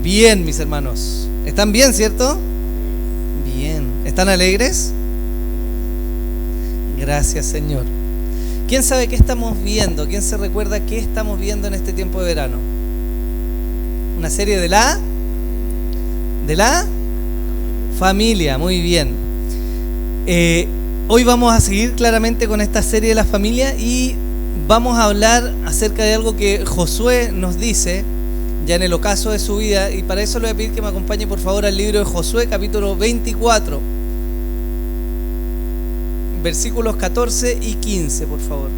Bien, mis hermanos. ¿Están bien, cierto? Bien. ¿Están alegres? Gracias, Señor. ¿Quién sabe qué estamos viendo? ¿Quién se recuerda qué estamos viendo en este tiempo de verano? Una serie de la familia. Muy bien. Hoy vamos a seguir claramente con esta serie de la familia y vamos a hablar acerca de algo que Josué nos dice ya en el ocaso de su vida, y para eso le voy a pedir que me acompañe por favor al libro de Josué, capítulo 24, versículos 14 y 15, por favor.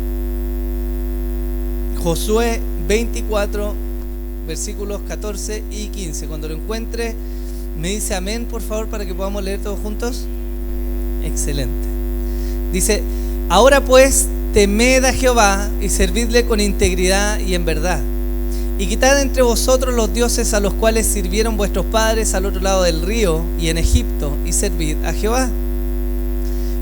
Josué 24, versículos 14 y 15. Cuando lo encuentre, me dice amén, por favor, para que podamos leer todos juntos. Excelente. Dice: ahora pues, temed a Jehová y servidle con integridad y en verdad. Y quitad entre vosotros los dioses a los cuales sirvieron vuestros padres al otro lado del río y en Egipto, y servid a Jehová.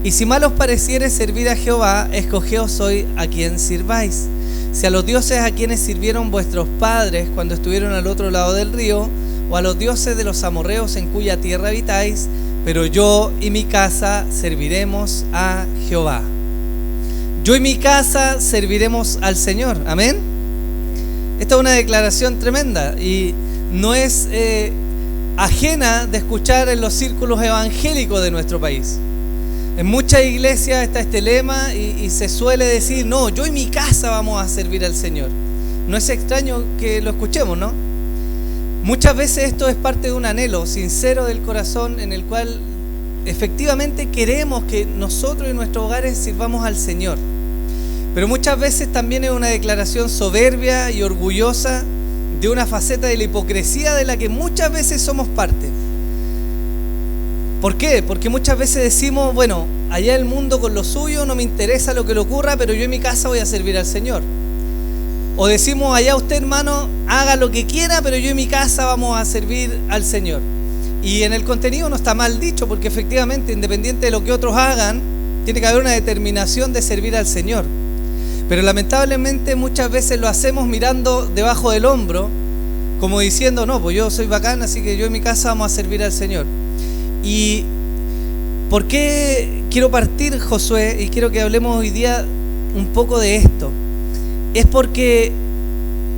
Y si mal os pareciere servir a Jehová, escogeos hoy a quien sirváis. Si a los dioses a quienes sirvieron vuestros padres cuando estuvieron al otro lado del río, o a los dioses de los amorreos en cuya tierra habitáis, pero yo y mi casa serviremos a Jehová. Yo y mi casa serviremos al Señor. Amén. Esta es una declaración tremenda y no es ajena de escuchar en los círculos evangélicos de nuestro país. En muchas iglesias está este lema y se suele decir: no, yo y mi casa vamos a servir al Señor. No es extraño que lo escuchemos, ¿no? Muchas veces esto es parte de un anhelo sincero del corazón en el cual efectivamente queremos que nosotros y nuestros hogares sirvamos al Señor. Pero muchas veces también es una declaración soberbia y orgullosa de una faceta de la hipocresía de la que muchas veces somos parte. ¿Por qué? Porque muchas veces decimos: bueno, allá el mundo con lo suyo, no me interesa lo que le ocurra, pero yo en mi casa voy a servir al Señor. O decimos: allá usted, hermano, haga lo que quiera, pero yo en mi casa vamos a servir al Señor. Y en el contenido no está mal dicho, porque efectivamente, independiente de lo que otros hagan, tiene que haber una determinación de servir al Señor. Pero lamentablemente muchas veces lo hacemos mirando debajo del hombro, como diciendo: no, pues yo soy bacán, así que yo en mi casa vamos a servir al Señor. ¿Y por qué quiero partir, Josué? Y quiero que hablemos hoy día un poco de esto. Es porque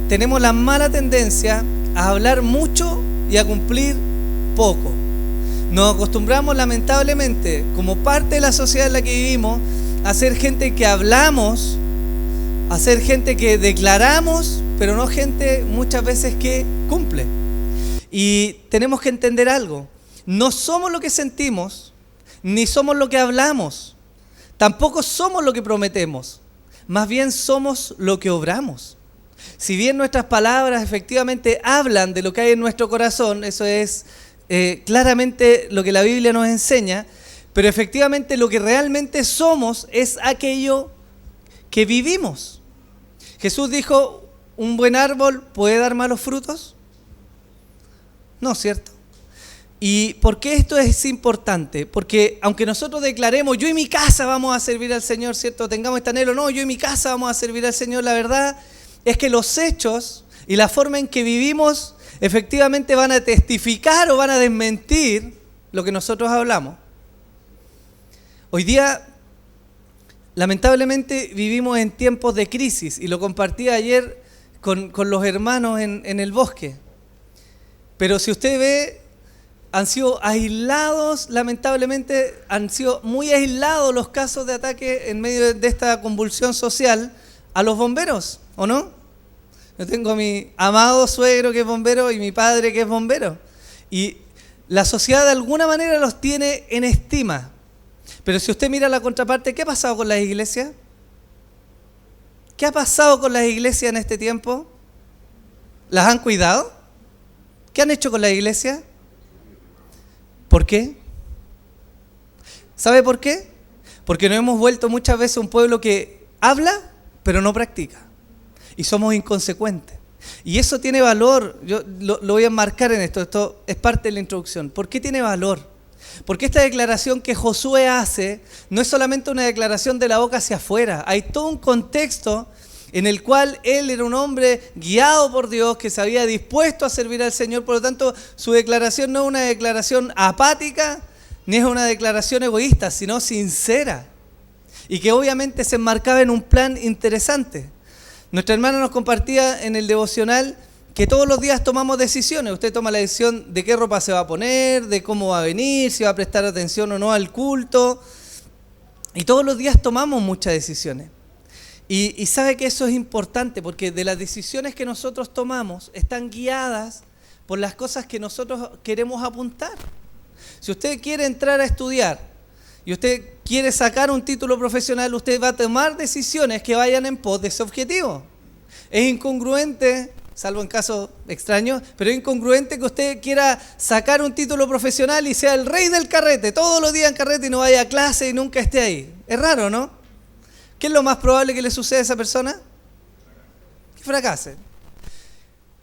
tenemos la mala tendencia a hablar mucho y a cumplir poco. Nos acostumbramos lamentablemente, como parte de la sociedad en la que vivimos, a ser gente que hablamos, a ser gente que declaramos, pero no gente muchas veces que cumple. Y tenemos que entender algo: no somos lo que sentimos, ni somos lo que hablamos, tampoco somos lo que prometemos, más bien somos lo que obramos. Si bien nuestras palabras efectivamente hablan de lo que hay en nuestro corazón, eso es claramente lo que la Biblia nos enseña, pero efectivamente lo que realmente somos es aquello que vivimos. Jesús dijo: ¿un buen árbol puede dar malos frutos? No, ¿cierto? ¿Y por qué esto es importante? Porque aunque nosotros declaremos: yo y mi casa vamos a servir al Señor, ¿cierto? Tengamos este anhelo: no, yo y mi casa vamos a servir al Señor. La verdad es que los hechos y la forma en que vivimos efectivamente van a testificar o van a desmentir lo que nosotros hablamos. Hoy día, lamentablemente, vivimos en tiempos de crisis, y lo compartí ayer con los hermanos en el bosque. Pero si usted ve, han sido aislados, lamentablemente, han sido muy aislados los casos de ataque en medio de esta convulsión social a los bomberos, ¿o no? Yo tengo a mi amado suegro que es bombero y mi padre que es bombero. Y la sociedad de alguna manera los tiene en estima. Pero si usted mira la contraparte, ¿qué ha pasado con las iglesias? ¿Qué ha pasado con las iglesias en este tiempo? ¿Las han cuidado? ¿Qué han hecho con la iglesia? ¿Por qué? ¿Sabe por qué? Porque nos hemos vuelto muchas veces un pueblo que habla, pero no practica. Y somos inconsecuentes. Y eso tiene valor. Yo lo voy a enmarcar en esto. Esto es parte de la introducción. ¿Por qué tiene valor? Porque esta declaración que Josué hace no es solamente una declaración de la boca hacia afuera. Hay todo un contexto en el cual él era un hombre guiado por Dios, que se había dispuesto a servir al Señor. Por lo tanto, su declaración no es una declaración apática, ni es una declaración egoísta, sino sincera. Y que obviamente se enmarcaba en un plan interesante. Nuestra hermana nos compartía en el devocional que todos los días tomamos decisiones. Usted toma la decisión de qué ropa se va a poner, de cómo va a venir, si va a prestar atención o no al culto. Y todos los días tomamos muchas decisiones. Y sabe que eso es importante porque de las decisiones que nosotros tomamos están guiadas por las cosas que nosotros queremos apuntar. Si usted quiere entrar a estudiar y usted quiere sacar un título profesional, usted va a tomar decisiones que vayan en pos de ese objetivo. Es incongruente, salvo en casos extraños, pero es incongruente que usted quiera sacar un título profesional y sea el rey del carrete, todos los días en carrete y no vaya a clase y nunca esté ahí. Es raro, ¿no? ¿Qué es lo más probable que le suceda a esa persona? Que fracase.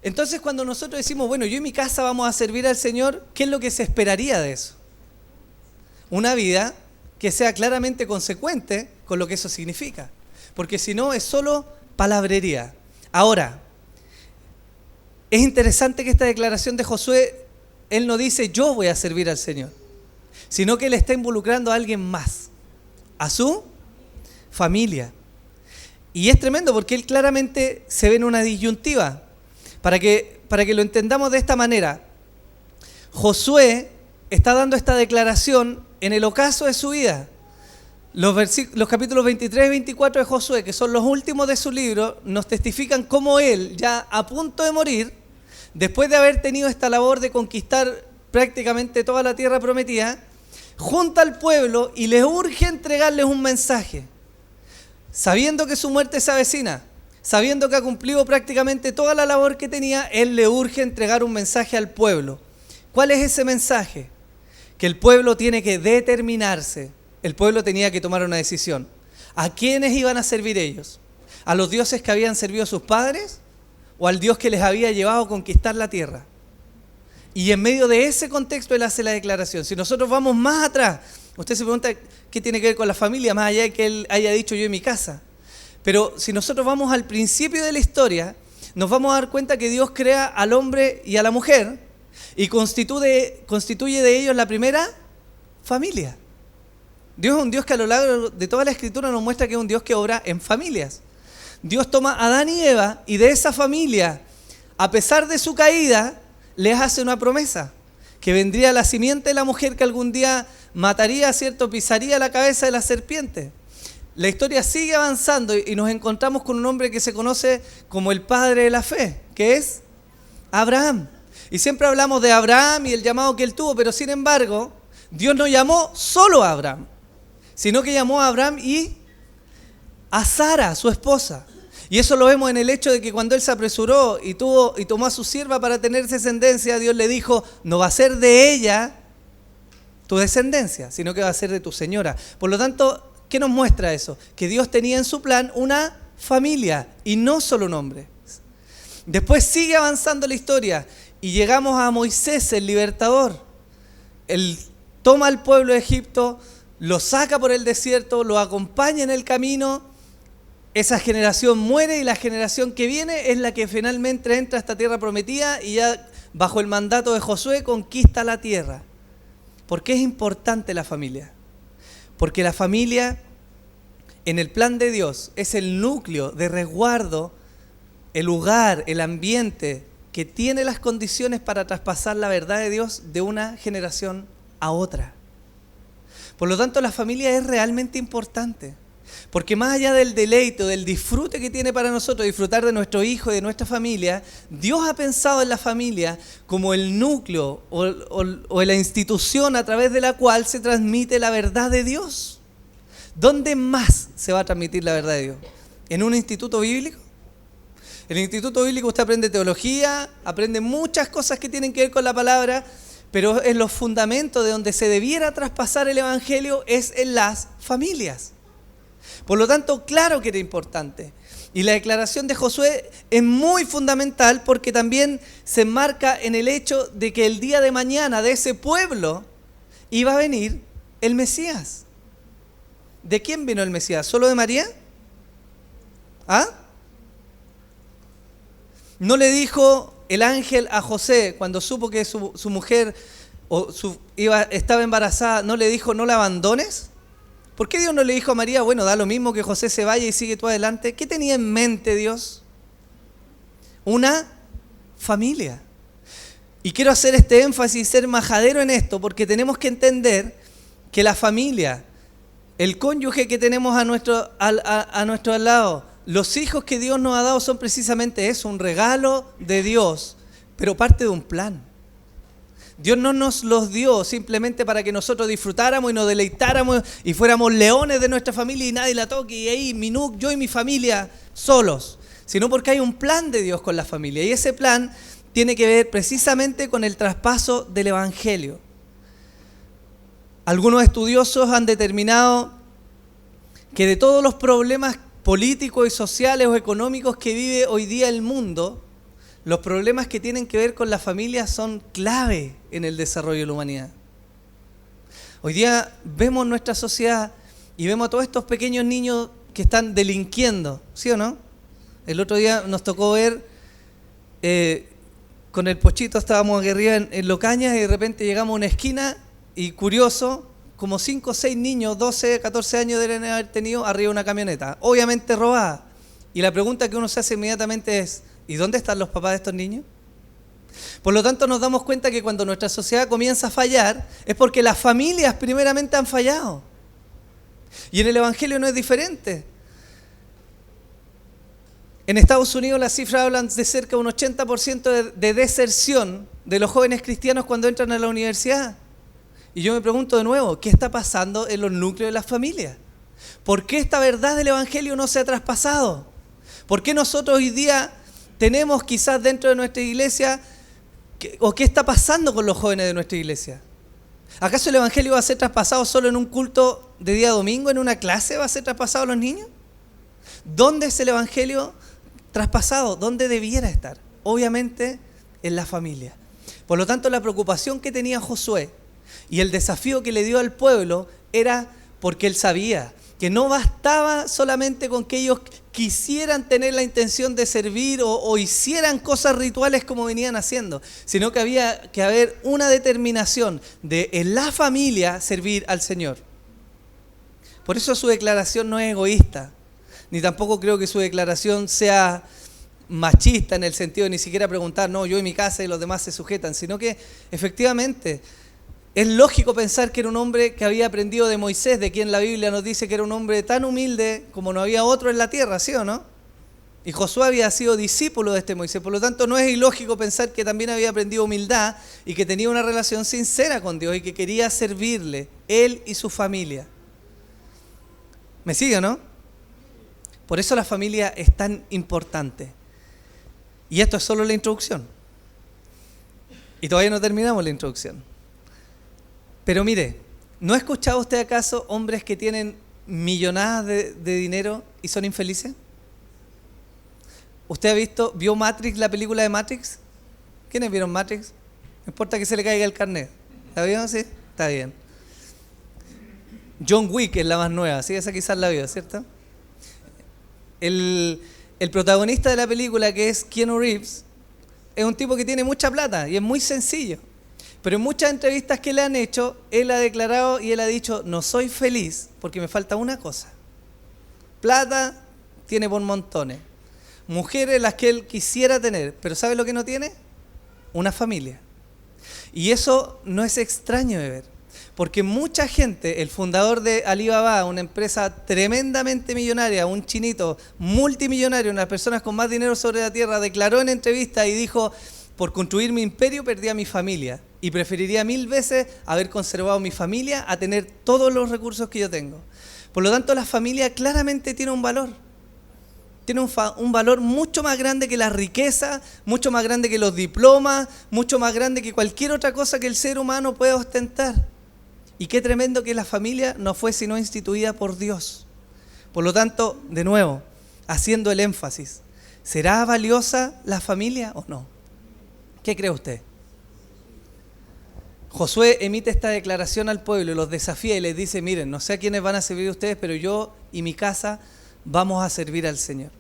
Entonces, cuando nosotros decimos, bueno, yo en mi casa vamos a servir al Señor, ¿qué es lo que se esperaría de eso? Una vida que sea claramente consecuente con lo que eso significa. Porque si no, es solo palabrería. Ahora, es interesante que esta declaración de Josué, él no dice, yo voy a servir al Señor, sino que él está involucrando a alguien más, a su familia. Y es tremendo porque él claramente se ve en una disyuntiva. Para que lo entendamos de esta manera, Josué está dando esta declaración en el ocaso de su vida. Los capítulos 23 y 24 de Josué, que son los últimos de su libro, nos testifican cómo él, ya a punto de morir, después de haber tenido esta labor de conquistar prácticamente toda la tierra prometida, junta al pueblo y les urge entregarles un mensaje. Sabiendo que su muerte se avecina, sabiendo que ha cumplido prácticamente toda la labor que tenía, él le urge entregar un mensaje al pueblo. ¿Cuál es ese mensaje? Que el pueblo tiene que determinarse. El pueblo tenía que tomar una decisión. ¿A quiénes iban a servir ellos? ¿A los dioses que habían servido a sus padres? ¿O al Dios que les había llevado a conquistar la tierra? Y en medio de ese contexto él hace la declaración. Si nosotros vamos más atrás, usted se pregunta qué tiene que ver con la familia, más allá de que él haya dicho yo en mi casa. Pero si nosotros vamos al principio de la historia, nos vamos a dar cuenta que Dios crea al hombre y a la mujer y constituye de ellos la primera familia. Dios es un Dios que a lo largo de toda la Escritura nos muestra que es un Dios que obra en familias. Dios toma a Adán y Eva y de esa familia, a pesar de su caída, les hace una promesa, que vendría la simiente de la mujer que algún día mataría, ¿cierto? Pisaría la cabeza de la serpiente. La historia sigue avanzando y nos encontramos con un hombre que se conoce como el padre de la fe, que es Abraham. Y siempre hablamos de Abraham y el llamado que él tuvo, pero sin embargo, Dios no llamó solo a Abraham, sino que llamó a Abraham y a Sara, su esposa. Y eso lo vemos en el hecho de que cuando él se apresuró y tomó a su sierva para tener descendencia, Dios le dijo, no va a ser de ella tu descendencia, sino que va a ser de tu señora. Por lo tanto, ¿qué nos muestra eso? Que Dios tenía en su plan una familia y no solo un hombre. Después sigue avanzando la historia y llegamos a Moisés, el libertador. Él toma al pueblo de Egipto, lo saca por el desierto, lo acompaña en el camino. Esa generación muere y la generación que viene es la que finalmente entra a esta tierra prometida y ya bajo el mandato de Josué conquista la tierra. ¿Por qué es importante la familia? Porque la familia en el plan de Dios es el núcleo de resguardo, el lugar, el ambiente que tiene las condiciones para traspasar la verdad de Dios de una generación a otra. Por lo tanto, la familia es realmente importante. Porque más allá del deleite o del disfrute que tiene para nosotros disfrutar de nuestro hijo y de nuestra familia, Dios ha pensado en la familia como el núcleo o la institución a través de la cual se transmite la verdad de Dios. ¿Dónde más se va a transmitir la verdad de Dios? ¿En un instituto bíblico? En el instituto bíblico usted aprende teología, aprende muchas cosas que tienen que ver con la palabra, pero en los fundamentos de donde se debiera traspasar el evangelio es en las familias. Por lo tanto, claro que era importante. Y la declaración de Josué es muy fundamental porque también se enmarca en el hecho de que el día de mañana de ese pueblo iba a venir el Mesías. ¿De quién vino el Mesías? ¿Solo de María? ¿Ah? no le dijo el ángel a José cuando supo que su mujer estaba embarazada, no le dijo no la abandones? ¿Por qué Dios no le dijo a María, bueno, da lo mismo que José se vaya y sigue tú adelante? ¿Qué tenía en mente Dios? Una familia. Y quiero hacer este énfasis, ser majadero en esto, porque tenemos que entender que la familia, el cónyuge que tenemos a nuestro lado, los hijos que Dios nos ha dado son precisamente eso, un regalo de Dios, pero parte de un plan. Dios no nos los dio simplemente para que nosotros disfrutáramos y nos deleitáramos y fuéramos leones de nuestra familia y nadie la toque y ahí yo y mi familia solos, sino porque hay un plan de Dios con la familia y ese plan tiene que ver precisamente con el traspaso del Evangelio. Algunos estudiosos han determinado que de todos los problemas políticos y sociales o económicos que vive hoy día el mundo, los problemas que tienen que ver con la familia son clave en el desarrollo de la humanidad. Hoy día vemos nuestra sociedad y vemos a todos estos pequeños niños que están delinquiendo, ¿sí o no? El otro día nos tocó ver, con el Pochito estábamos arriba en Locañas y de repente llegamos a una esquina y curioso, como 5 o 6 niños, 12, 14 años deben haber tenido arriba de una camioneta, obviamente robada. Y la pregunta que uno se hace inmediatamente es, ¿y dónde están los papás de estos niños? Por lo tanto, nos damos cuenta que cuando nuestra sociedad comienza a fallar, es porque las familias primeramente han fallado. Y en el Evangelio no es diferente. En Estados Unidos las cifras hablan de cerca de un 80% de deserción de los jóvenes cristianos cuando entran a la universidad. Y yo me pregunto de nuevo, ¿qué está pasando en los núcleos de las familias? ¿Por qué esta verdad del Evangelio no se ha traspasado? ¿Por qué nosotros hoy día tenemos quizás dentro de nuestra iglesia, o qué está pasando con los jóvenes de nuestra iglesia? ¿Acaso el Evangelio va a ser traspasado solo en un culto de día domingo, en una clase va a ser traspasado a los niños? ¿Dónde es el Evangelio traspasado? ¿Dónde debiera estar? Obviamente en la familia. Por lo tanto, la preocupación que tenía Josué y el desafío que le dio al pueblo era porque él sabía que no bastaba solamente con que ellos quisieran tener la intención de servir o hicieran cosas rituales como venían haciendo, sino que había que haber una determinación de en la familia servir al Señor. Por eso su declaración no es egoísta, ni tampoco creo que su declaración sea machista en el sentido de ni siquiera preguntar, no, yo y mi casa y los demás se sujetan, sino que efectivamente es lógico pensar que era un hombre que había aprendido de Moisés, de quien la Biblia nos dice que era un hombre tan humilde como no había otro en la tierra, ¿sí o no? Y Josué había sido discípulo de este Moisés, por lo tanto no es ilógico pensar que también había aprendido humildad y que tenía una relación sincera con Dios y que quería servirle, él y su familia. ¿Me sigue o no? Por eso la familia es tan importante. Y esto es solo la introducción. Y todavía no terminamos la introducción. Pero mire, ¿no ha escuchado usted acaso hombres que tienen millonadas de dinero y son infelices? ¿Usted vio Matrix, la película de Matrix? ¿Quiénes vieron Matrix? No importa que se le caiga el carnet. ¿La vio? Sí, está bien. John Wick es la más nueva, sí, esa quizás la vio, ¿cierto? El protagonista de la película, que es Keanu Reeves, es un tipo que tiene mucha plata y es muy sencillo. Pero en muchas entrevistas que le han hecho, él ha declarado y él ha dicho, no soy feliz porque me falta una cosa. Plata tiene por montones. Mujeres las que él quisiera tener, pero ¿sabe lo que no tiene? Una familia. Y eso no es extraño de ver, porque mucha gente, el fundador de Alibaba, una empresa tremendamente millonaria, un chinito multimillonario, una de las personas con más dinero sobre la tierra, declaró en entrevista y dijo, por construir mi imperio perdí a mi familia y preferiría 1000 veces haber conservado mi familia a tener todos los recursos que yo tengo. Por lo tanto, la familia claramente tiene un valor. Tiene un valor mucho más grande que la riqueza, mucho más grande que los diplomas, mucho más grande que cualquier otra cosa que el ser humano pueda ostentar. Y qué tremendo que la familia no fue sino instituida por Dios. Por lo tanto, de nuevo, haciendo el énfasis, ¿será valiosa la familia o no? ¿Qué cree usted? Josué emite esta declaración al pueblo y los desafía y les dice, miren, no sé a quiénes van a servir ustedes, pero yo y mi casa vamos a servir al Señor.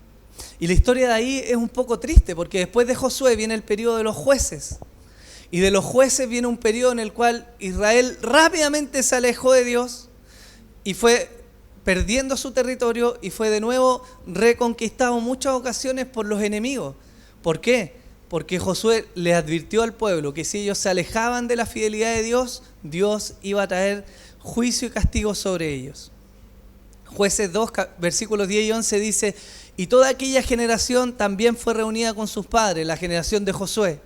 Y la historia de ahí es un poco triste, porque después de Josué viene el periodo de los jueces. Y de los jueces viene un periodo en el cual Israel rápidamente se alejó de Dios y fue perdiendo su territorio y fue de nuevo reconquistado en muchas ocasiones por los enemigos. ¿Por qué? Porque Josué le advirtió al pueblo que si ellos se alejaban de la fidelidad de Dios, Dios iba a traer juicio y castigo sobre ellos. Jueces 2, versículos 10 y 11 dice: y toda aquella generación también fue reunida con sus padres, la generación de Josué.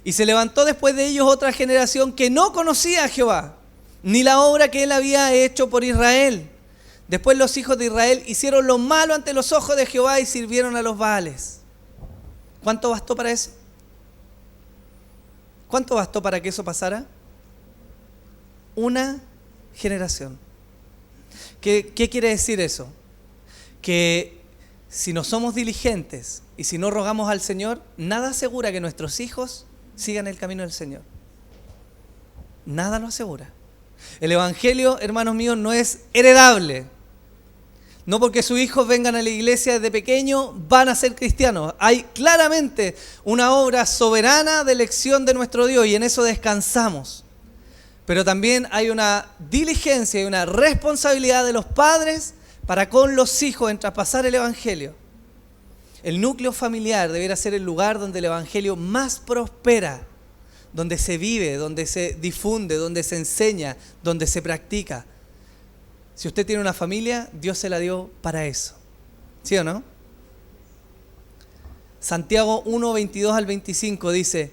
Y se levantó después de ellos otra generación que no conocía a Jehová, ni la obra que él había hecho por Israel. Después los hijos de Israel hicieron lo malo ante los ojos de Jehová y sirvieron a los Baales. ¿Cuánto bastó para eso? ¿Cuánto bastó para que eso pasara? Una generación. ¿Qué quiere decir eso? Que si no somos diligentes y si no rogamos al Señor, nada asegura que nuestros hijos sigan el camino del Señor. Nada lo asegura. El Evangelio, hermanos míos, no es heredable. No porque sus hijos vengan a la iglesia desde pequeño van a ser cristianos. Hay claramente una obra soberana de elección de nuestro Dios y en eso descansamos. Pero también hay una diligencia y una responsabilidad de los padres para con los hijos en traspasar el Evangelio. El núcleo familiar debería ser el lugar donde el Evangelio más prospera, donde se vive, donde se difunde, donde se enseña, donde se practica. Si usted tiene una familia, Dios se la dio para eso. ¿Sí o no? Santiago 1, 22 al 25 dice: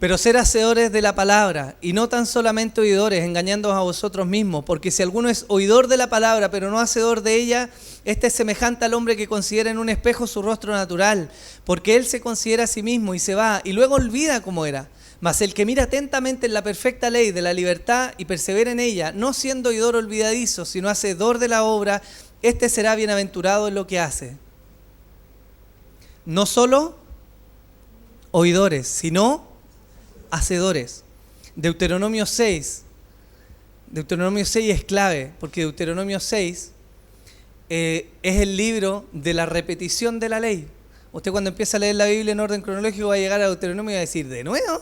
pero ser hacedores de la palabra y no tan solamente oidores, engañándoos a vosotros mismos, porque si alguno es oidor de la palabra pero no hacedor de ella, este es semejante al hombre que considera en un espejo su rostro natural, porque él se considera a sí mismo y se va y luego olvida cómo era. Mas el que mira atentamente en la perfecta ley de la libertad y persevera en ella, no siendo oidor olvidadizo, sino hacedor de la obra, este será bienaventurado en lo que hace. No solo oidores, sino hacedores. Deuteronomio 6 es clave, porque Deuteronomio 6 es el libro de la repetición de la ley. Usted cuando empieza a leer la Biblia en orden cronológico va a llegar a Deuteronomio y va a decir: ¿de nuevo?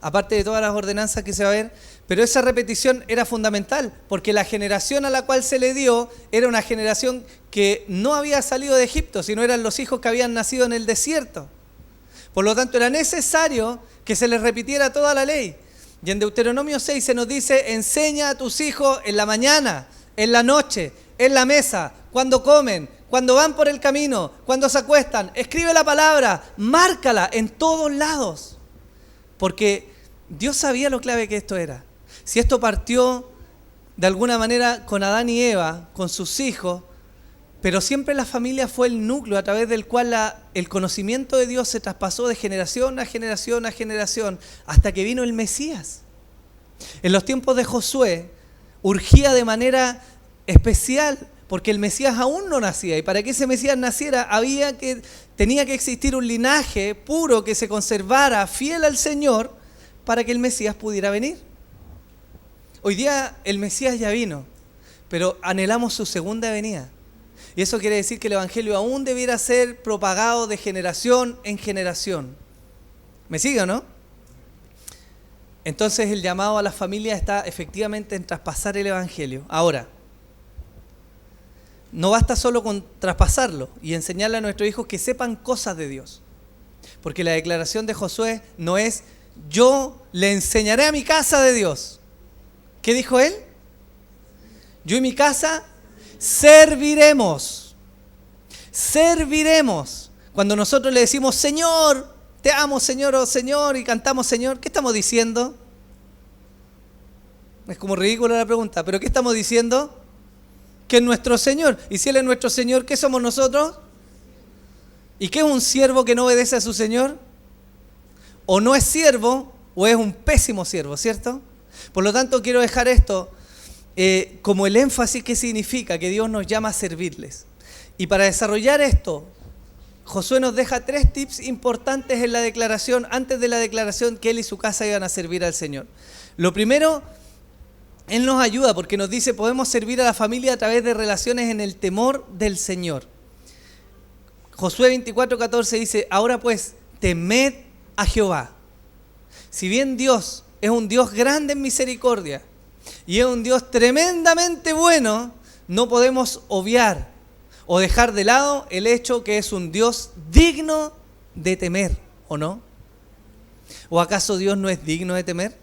Aparte de todas las ordenanzas que se va a ver, pero esa repetición era fundamental, porque la generación a la cual se le dio era una generación que no había salido de Egipto, sino eran los hijos que habían nacido en el desierto. Por lo tanto, era necesario que se les repitiera toda la ley. Y en Deuteronomio 6 se nos dice: enseña a tus hijos en la mañana, en la noche, en la mesa, cuando comen, cuando van por el camino, cuando se acuestan. Escribe la palabra, márcala en todos lados. Porque Dios sabía lo clave que esto era. Si esto partió de alguna manera con Adán y Eva, con sus hijos, pero siempre la familia fue el núcleo a través del cual el conocimiento de Dios se traspasó de generación a generación a generación hasta que vino el Mesías. En los tiempos de Josué urgía de manera especial porque el Mesías aún no nacía, y para que ese Mesías naciera tenía que existir un linaje puro que se conservara fiel al Señor para que el Mesías pudiera venir. Hoy día el Mesías ya vino, pero anhelamos su segunda venida. Y eso quiere decir que el Evangelio aún debiera ser propagado de generación en generación. ¿Me sigue o no? Entonces el llamado a la familia está efectivamente en traspasar el Evangelio. Ahora, no basta solo con traspasarlo y enseñarle a nuestros hijos que sepan cosas de Dios. Porque la declaración de Josué no es: yo le enseñaré a mi casa de Dios. ¿Qué dijo él? Yo y mi casa serviremos. Serviremos. Cuando nosotros le decimos: Señor, te amo, Señor, oh Señor, y cantamos Señor, ¿qué estamos diciendo? Es como ridícula la pregunta, pero ¿qué estamos diciendo? Que es nuestro Señor. Y si Él es nuestro Señor, ¿qué somos nosotros? ¿Y qué es un siervo que no obedece a su Señor? O no es siervo, o es un pésimo siervo, ¿cierto? Por lo tanto, quiero dejar esto como el énfasis que significa que Dios nos llama a servirles. Y para desarrollar esto, Josué nos deja 3 tips importantes en la declaración, antes de la declaración que él y su casa iban a servir al Señor. Lo primero, él nos ayuda porque nos dice: podemos servir a la familia a través de relaciones en el temor del Señor. Josué 24:14 dice, ahora pues, temed a Jehová. Si bien Dios es un Dios grande en misericordia y es un Dios tremendamente bueno, no podemos obviar o dejar de lado el hecho que es un Dios digno de temer, ¿o no? ¿O acaso Dios no es digno de temer?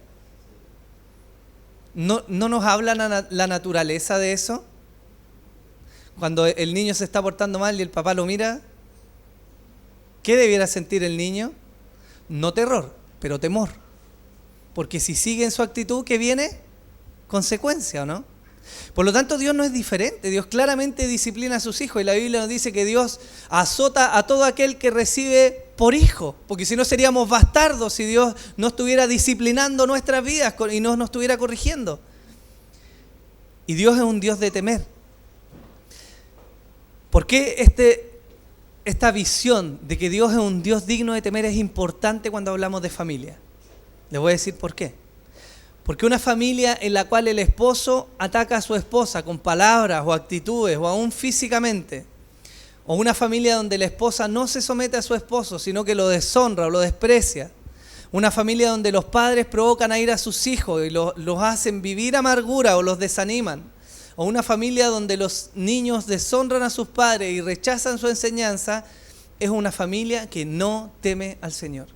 ¿No nos habla la naturaleza de eso? Cuando el niño se está portando mal y el papá lo mira, ¿qué debiera sentir el niño? No terror, pero temor. Porque si sigue en su actitud, ¿qué viene? Consecuencia, ¿o no? Por lo tanto, Dios no es diferente. Dios claramente disciplina a sus hijos. Y la Biblia nos dice que Dios azota a todo aquel que recibe por hijo. Porque si no seríamos bastardos si Dios no estuviera disciplinando nuestras vidas y no nos estuviera corrigiendo. Y Dios es un Dios de temer. ¿Por qué esta visión de que Dios es un Dios digno de temer es importante cuando hablamos de familia? Les voy a decir por qué. Porque una familia en la cual el esposo ataca a su esposa con palabras o actitudes o aún físicamente, o una familia donde la esposa no se somete a su esposo, sino que lo deshonra o lo desprecia, una familia donde los padres provocan a ir a sus hijos y los hacen vivir amargura o los desaniman, o una familia donde los niños deshonran a sus padres y rechazan su enseñanza, es una familia que no teme al Señor.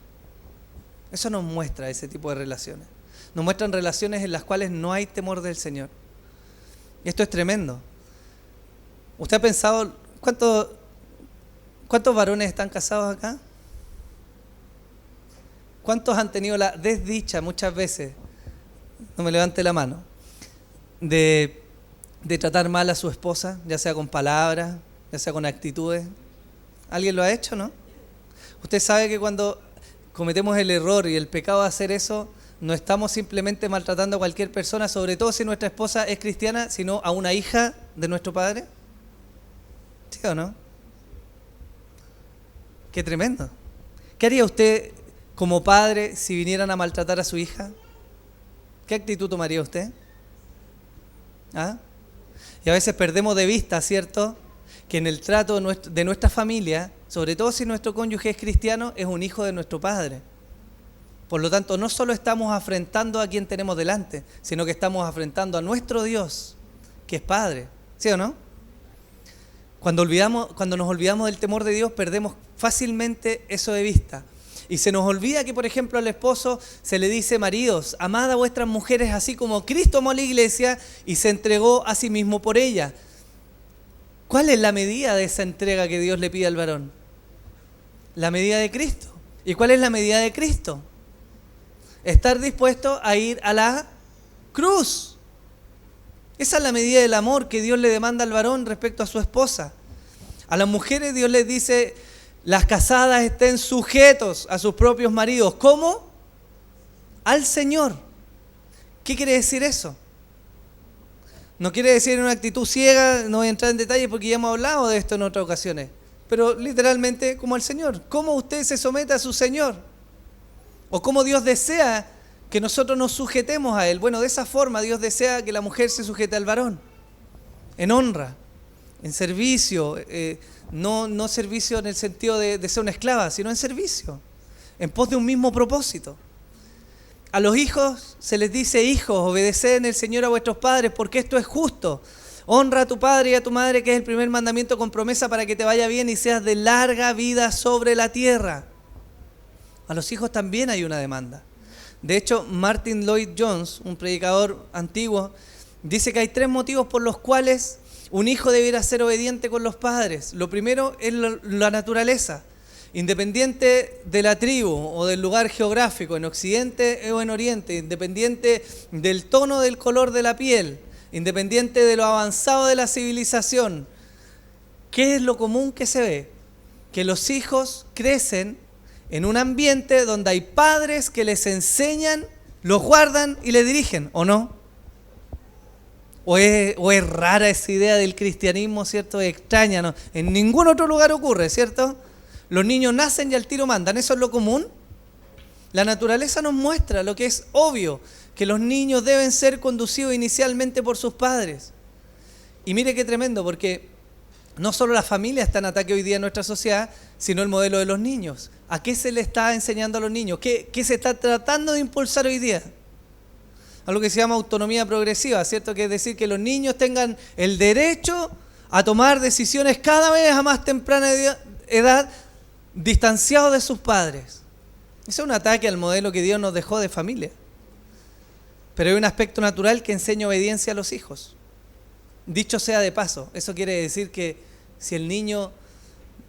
Eso nos muestra ese tipo de relaciones. Nos muestran relaciones en las cuales no hay temor del Señor. Y esto es tremendo. ¿Usted ha pensado cuántos varones están casados acá? ¿Cuántos han tenido la desdicha muchas veces, no me levante la mano, de tratar mal a su esposa, ya sea con palabras, ya sea con actitudes? ¿Alguien lo ha hecho, no? Usted sabe que cuando cometemos el error y el pecado de hacer eso, no estamos simplemente maltratando a cualquier persona, sobre todo si nuestra esposa es cristiana, sino a una hija de nuestro padre. ¿Sí o no? Qué tremendo. ¿Qué haría usted como padre si vinieran a maltratar a su hija? ¿Qué actitud tomaría usted? ¿Ah? Y a veces perdemos de vista, ¿cierto?, que en el trato de nuestra familia, sobre todo si nuestro cónyuge es cristiano, es un hijo de nuestro padre. Por lo tanto, no solo estamos afrentando a quien tenemos delante, sino que estamos afrentando a nuestro Dios, que es Padre. ¿Sí o no? Cuando nos olvidamos del temor de Dios, perdemos fácilmente eso de vista. Y se nos olvida que, por ejemplo, al esposo se le dice: maridos, amad a vuestras mujeres así como Cristo amó a la iglesia y se entregó a sí mismo por ella. ¿Cuál es la medida de esa entrega que Dios le pide al varón? La medida de Cristo. ¿Y cuál es la medida de Cristo? Estar dispuesto a ir a la cruz. Esa es la medida del amor que Dios le demanda al varón respecto a su esposa. A las mujeres Dios les dice: las casadas estén sujetos a sus propios maridos. ¿Cómo? Al Señor. ¿Qué quiere decir eso? No quiere decir una actitud ciega, no voy a entrar en detalles porque ya hemos hablado de esto en otras ocasiones, pero literalmente como al Señor. ¿Cómo usted se somete a su Señor? ¿O cómo Dios desea que nosotros nos sujetemos a Él? Bueno, de esa forma Dios desea que la mujer se sujete al varón, en honra, en servicio, no servicio en el sentido de ser una esclava, sino en servicio, en pos de un mismo propósito. A los hijos se les dice: hijos, obedeced en el Señor a vuestros padres, porque esto es justo. Honra a tu padre y a tu madre, que es el primer mandamiento con promesa para que te vaya bien y seas de larga vida sobre la tierra. A los hijos también hay una demanda. De hecho, Martin Lloyd-Jones, un predicador antiguo, dice que hay 3 motivos por los cuales un hijo debiera ser obediente con los padres. Lo primero es la naturaleza. Independiente de la tribu o del lugar geográfico, en Occidente o en Oriente, independiente del tono del color de la piel, independiente de lo avanzado de la civilización, ¿qué es lo común que se ve? Que los hijos crecen en un ambiente donde hay padres que les enseñan, los guardan y les dirigen, ¿o no? ¿O es rara esa idea del cristianismo, ¿cierto? Es extraña, ¿no? En ningún otro lugar ocurre, ¿cierto? Los niños nacen y al tiro mandan, ¿eso es lo común? La naturaleza nos muestra lo que es obvio, que los niños deben ser conducidos inicialmente por sus padres. Y mire qué tremendo, porque no solo la familia está en ataque hoy día en nuestra sociedad, sino el modelo de los niños. ¿A qué se le está enseñando a los niños? ¿Qué se está tratando de impulsar hoy día? Algo que se llama autonomía progresiva, ¿cierto? Que es decir, que los niños tengan el derecho a tomar decisiones cada vez a más temprana edad, distanciados de sus padres. Ese es un ataque al modelo que Dios nos dejó de familia. Pero hay un aspecto natural que enseña obediencia a los hijos. Dicho sea de paso, eso quiere decir que si el niño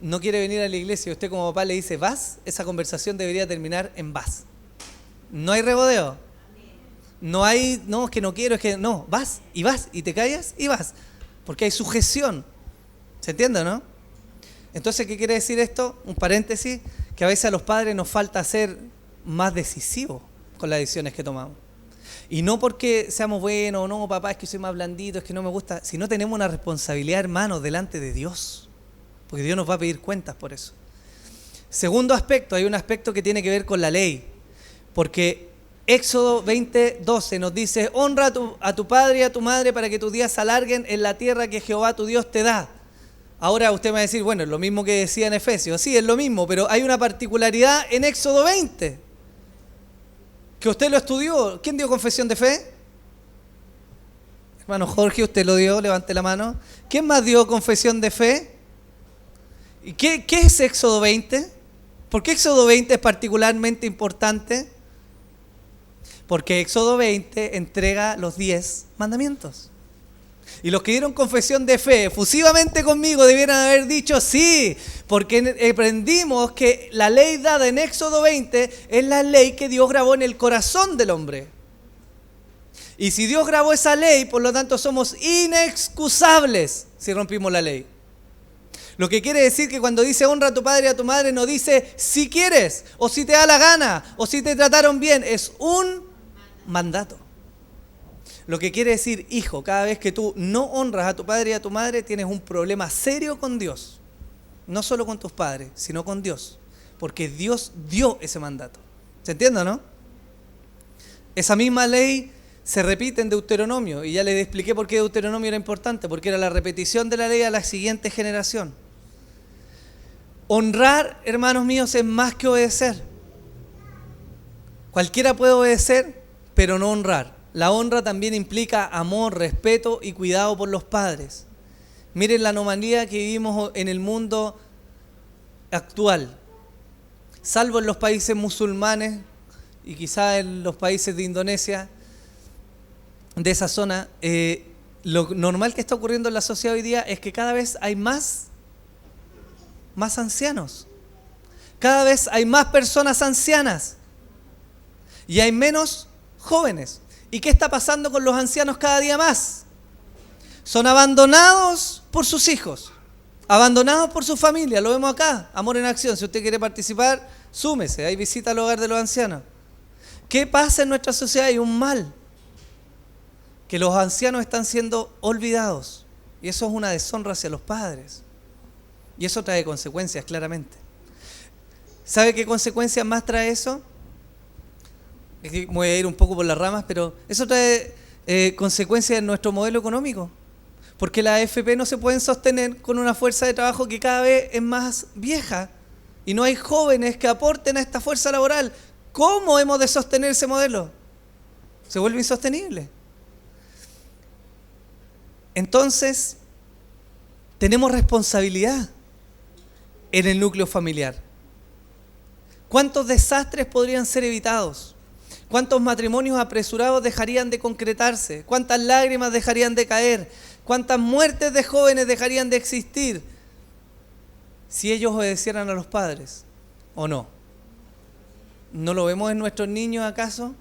no quiere venir a la iglesia y usted como papá le dice vas, esa conversación debería terminar en vas. No hay regodeo. No hay, no, es que no quiero, es que no, vas y te callas y vas. Porque hay sujeción. ¿Se entiende, no? Entonces, ¿qué quiere decir esto? Un paréntesis, que a veces a los padres nos falta ser más decisivos con las decisiones que tomamos. Y no porque seamos buenos, no, papá, es que soy más blandito, es que no me gusta, sino tenemos una responsabilidad, hermanos, delante de Dios. Porque Dios nos va a pedir cuentas por eso. Segundo aspecto, hay un aspecto que tiene que ver con la ley. Porque Éxodo 20:12 nos dice, honra a tu padre y a tu madre para que tus días se alarguen en la tierra que Jehová tu Dios te da. Ahora usted me va a decir, bueno, es lo mismo que decía en Efesios. Sí, es lo mismo, pero hay una particularidad en Éxodo 20. Que usted lo estudió. ¿Quién dio confesión de fe? Hermano Jorge, usted lo dio, levante la mano. ¿Quién más dio confesión de fe? ¿Y qué es Éxodo 20? ¿Por qué Éxodo 20 es particularmente importante? Porque Éxodo 20 entrega los 10 mandamientos. Y los que dieron confesión de fe efusivamente conmigo debieran haber dicho sí, porque aprendimos que la ley dada en Éxodo 20 es la ley que Dios grabó en el corazón del hombre. Y si Dios grabó esa ley, por lo tanto somos inexcusables si rompimos la ley. Lo que quiere decir que cuando dice honra a tu padre y a tu madre, no dice si quieres, o si te da la gana, o si te trataron bien, es un mandato. Lo que quiere decir, hijo, cada vez que tú no honras a tu padre y a tu madre, tienes un problema serio con Dios. No solo con tus padres, sino con Dios. Porque Dios dio ese mandato. ¿Se entiende, no? Esa misma ley se repite en Deuteronomio. Y ya les expliqué por qué Deuteronomio era importante. Porque era la repetición de la ley a la siguiente generación. Honrar, hermanos míos, es más que obedecer. Cualquiera puede obedecer, pero no honrar. La honra también implica amor, respeto y cuidado por los padres. Miren la anomalía que vivimos en el mundo actual. Salvo en los países musulmanes y quizás en los países de Indonesia, de esa zona, lo normal que está ocurriendo en la sociedad hoy día es que cada vez hay más ancianos. Cada vez hay más personas ancianas y hay menos jóvenes. ¿Y qué está pasando con los ancianos cada día más? Son abandonados por sus hijos, abandonados por su familia. Lo vemos acá, Amor en Acción. Si usted quiere participar, súmese. Hay visita al hogar de los ancianos. ¿Qué pasa en nuestra sociedad? Hay un mal. Que los ancianos están siendo olvidados. Y eso es una deshonra hacia los padres. Y eso trae consecuencias, claramente. ¿Sabe qué consecuencias más trae eso? Voy a ir un poco por las ramas, pero eso trae consecuencias en nuestro modelo económico. Porque las AFP no se pueden sostener con una fuerza de trabajo que cada vez es más vieja. Y no hay jóvenes que aporten a esta fuerza laboral. ¿Cómo hemos de sostener ese modelo? Se vuelve insostenible. Entonces, tenemos responsabilidad en el núcleo familiar. ¿Cuántos desastres podrían ser evitados? ¿Cuántos matrimonios apresurados dejarían de concretarse? ¿Cuántas lágrimas dejarían de caer? ¿Cuántas muertes de jóvenes dejarían de existir si ellos obedecieran a los padres? ¿O no? ¿No lo vemos en nuestros niños acaso?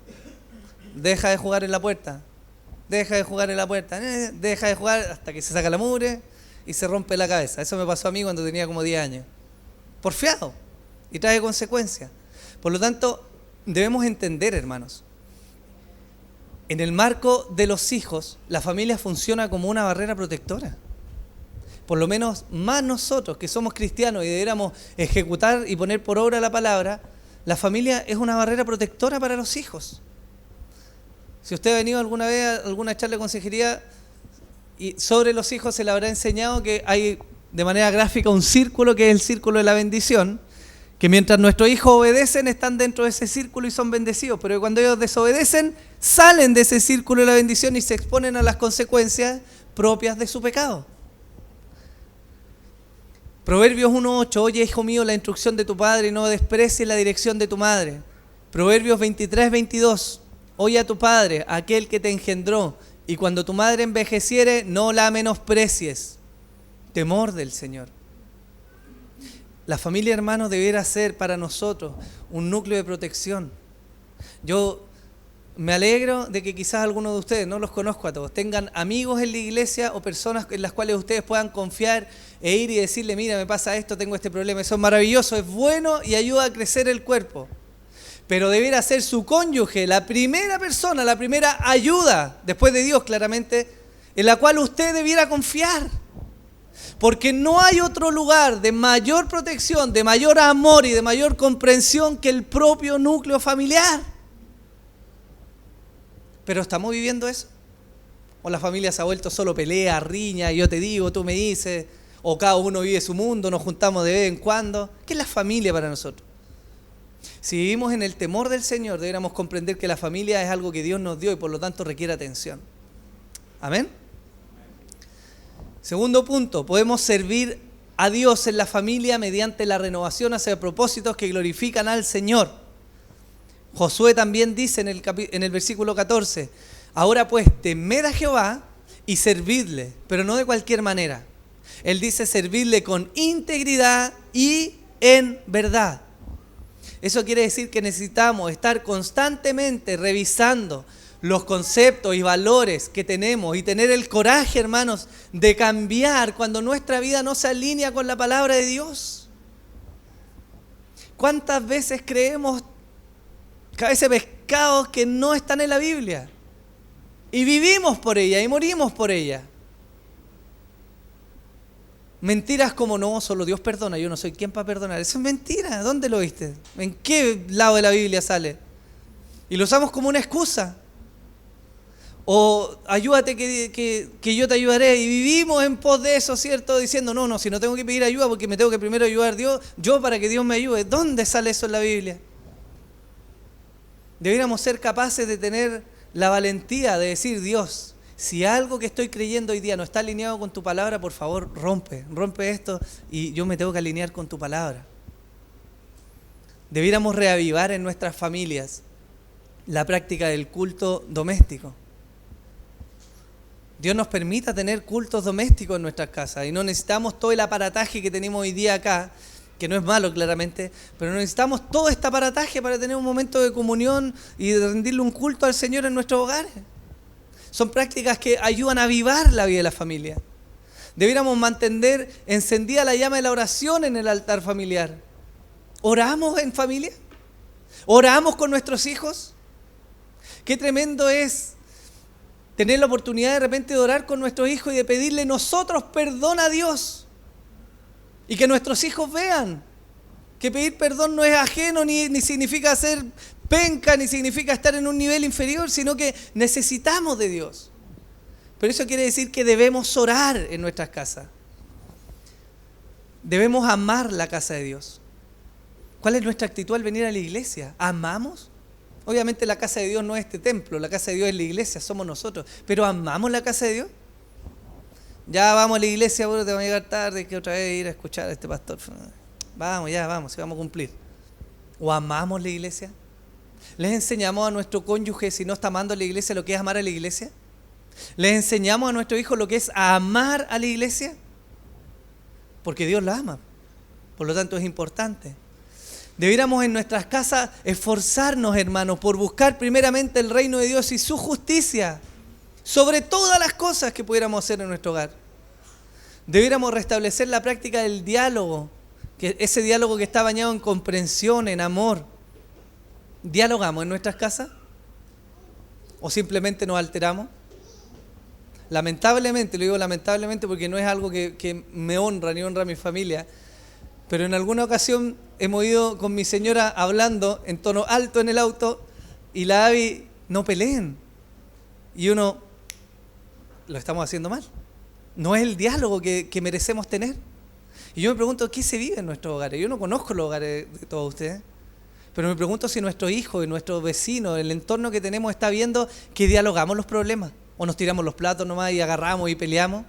Deja de jugar en la puerta. Deja de jugar en la puerta. Deja de jugar hasta que se saca la mugre y se rompe la cabeza. Eso me pasó a mí cuando tenía como 10 años. Porfiado. Y trae consecuencias. Por lo tanto, debemos entender, hermanos, en el marco de los hijos, la familia funciona como una barrera protectora. Por lo menos más nosotros que somos cristianos y deberíamos ejecutar y poner por obra la palabra, la familia es una barrera protectora para los hijos. Si usted ha venido alguna vez a alguna charla de consejería y sobre los hijos, se le habrá enseñado que hay de manera gráfica un círculo que es el círculo de la bendición, que mientras nuestros hijos obedecen están dentro de ese círculo y son bendecidos, pero cuando ellos desobedecen salen de ese círculo de la bendición y se exponen a las consecuencias propias de su pecado. Proverbios 1:8, oye hijo mío la instrucción de tu padre y no desprecies la dirección de tu madre. Proverbios 23:22, oye a tu padre, aquel que te engendró, y cuando tu madre envejeciere no la menosprecies. Temor del Señor. La familia, hermanos, debiera ser para nosotros un núcleo de protección. Yo me alegro de que quizás algunos de ustedes, no los conozco a todos, tengan amigos en la iglesia o personas en las cuales ustedes puedan confiar e ir y decirle, mira, me pasa esto, tengo este problema. Eso es maravilloso, es bueno y ayuda a crecer el cuerpo. Pero debiera ser su cónyuge, la primera persona, la primera ayuda, después de Dios claramente, en la cual usted debiera confiar. Porque no hay otro lugar de mayor protección, de mayor amor y de mayor comprensión que el propio núcleo familiar. ¿Pero estamos viviendo eso? ¿O la familia se ha vuelto solo pelea, riña, yo te digo, tú me dices? ¿O cada uno vive su mundo, nos juntamos de vez en cuando? ¿Qué es la familia para nosotros? Si vivimos en el temor del Señor, deberíamos comprender que la familia es algo que Dios nos dio y por lo tanto requiere atención. ¿Amén? Segundo punto, podemos servir a Dios en la familia mediante la renovación hacia propósitos que glorifican al Señor. Josué también dice en el versículo 14, ahora pues temed a Jehová y servidle, pero no de cualquier manera. Él dice servirle con integridad y en verdad. Eso quiere decir que necesitamos estar constantemente revisando los conceptos y valores que tenemos y tener el coraje, hermanos, de cambiar cuando nuestra vida no se alinea con la palabra de Dios. ¿Cuántas veces creemos a veces pecados que no están en la Biblia y vivimos por ella y morimos por ella? Mentiras como no, solo Dios perdona, yo no soy quien para perdonar. Eso es mentira. ¿Dónde lo viste? ¿En qué lado de la Biblia sale? Y lo usamos como una excusa. O ayúdate que yo te ayudaré. Y vivimos en pos de eso, ¿cierto? Diciendo, no, si no tengo que pedir ayuda porque me tengo que primero ayudar yo para que Dios me ayude. ¿Dónde sale eso en la Biblia? Deberíamos ser capaces de tener la valentía de decir, Dios, si algo que estoy creyendo hoy día no está alineado con tu palabra, por favor, rompe esto y yo me tengo que alinear con tu palabra. Debiéramos reavivar en nuestras familias la práctica del culto doméstico. Dios nos permita tener cultos domésticos en nuestras casas y no necesitamos todo el aparataje que tenemos hoy día acá, que no es malo claramente, pero necesitamos todo este aparataje para tener un momento de comunión y de rendirle un culto al Señor en nuestros hogares. Son prácticas que ayudan a avivar la vida de la familia. Debiéramos mantener encendida la llama de la oración en el altar familiar. ¿Oramos en familia? ¿Oramos con nuestros hijos? Qué tremendo es tener la oportunidad de repente de orar con nuestros hijos y de pedirle nosotros perdón a Dios. Y que nuestros hijos vean que pedir perdón no es ajeno ni significa ser penca, ni significa estar en un nivel inferior, sino que necesitamos de Dios. Pero eso quiere decir que debemos orar en nuestras casas. Debemos amar la casa de Dios. ¿Cuál es nuestra actitud al venir a la iglesia? ¿Amamos? Obviamente la casa de Dios no es este templo, la casa de Dios es la iglesia, somos nosotros. ¿Pero amamos la casa de Dios? Ya vamos a la iglesia, bueno, te vamos a llegar tarde, que otra vez ir a escuchar a este pastor. Vamos, si vamos a cumplir. ¿O amamos la iglesia? ¿Les enseñamos a nuestro cónyuge, si no está amando a la iglesia, lo que es amar a la iglesia? ¿Les enseñamos a nuestro hijo lo que es amar a la iglesia? Porque Dios la ama. Por lo tanto es importante. Debiéramos en nuestras casas esforzarnos, hermanos, por buscar primeramente el reino de Dios y su justicia sobre todas las cosas que pudiéramos hacer en nuestro hogar. Debiéramos restablecer la práctica del diálogo, ese diálogo que está bañado en comprensión, en amor. ¿Dialogamos en nuestras casas? ¿O simplemente nos alteramos? Lamentablemente, lo digo lamentablemente porque no es algo que me honra ni honra a mi familia, pero en alguna ocasión hemos ido con mi señora hablando en tono alto en el auto y la Abby, no peleen. Y uno, lo estamos haciendo mal. No es el diálogo que merecemos tener. Y yo me pregunto, ¿qué se vive en nuestros hogares? Yo no conozco los hogares de todos ustedes, pero me pregunto si nuestro hijo y nuestro vecino, el entorno que tenemos, está viendo que dialogamos los problemas, o nos tiramos los platos nomás y agarramos y peleamos.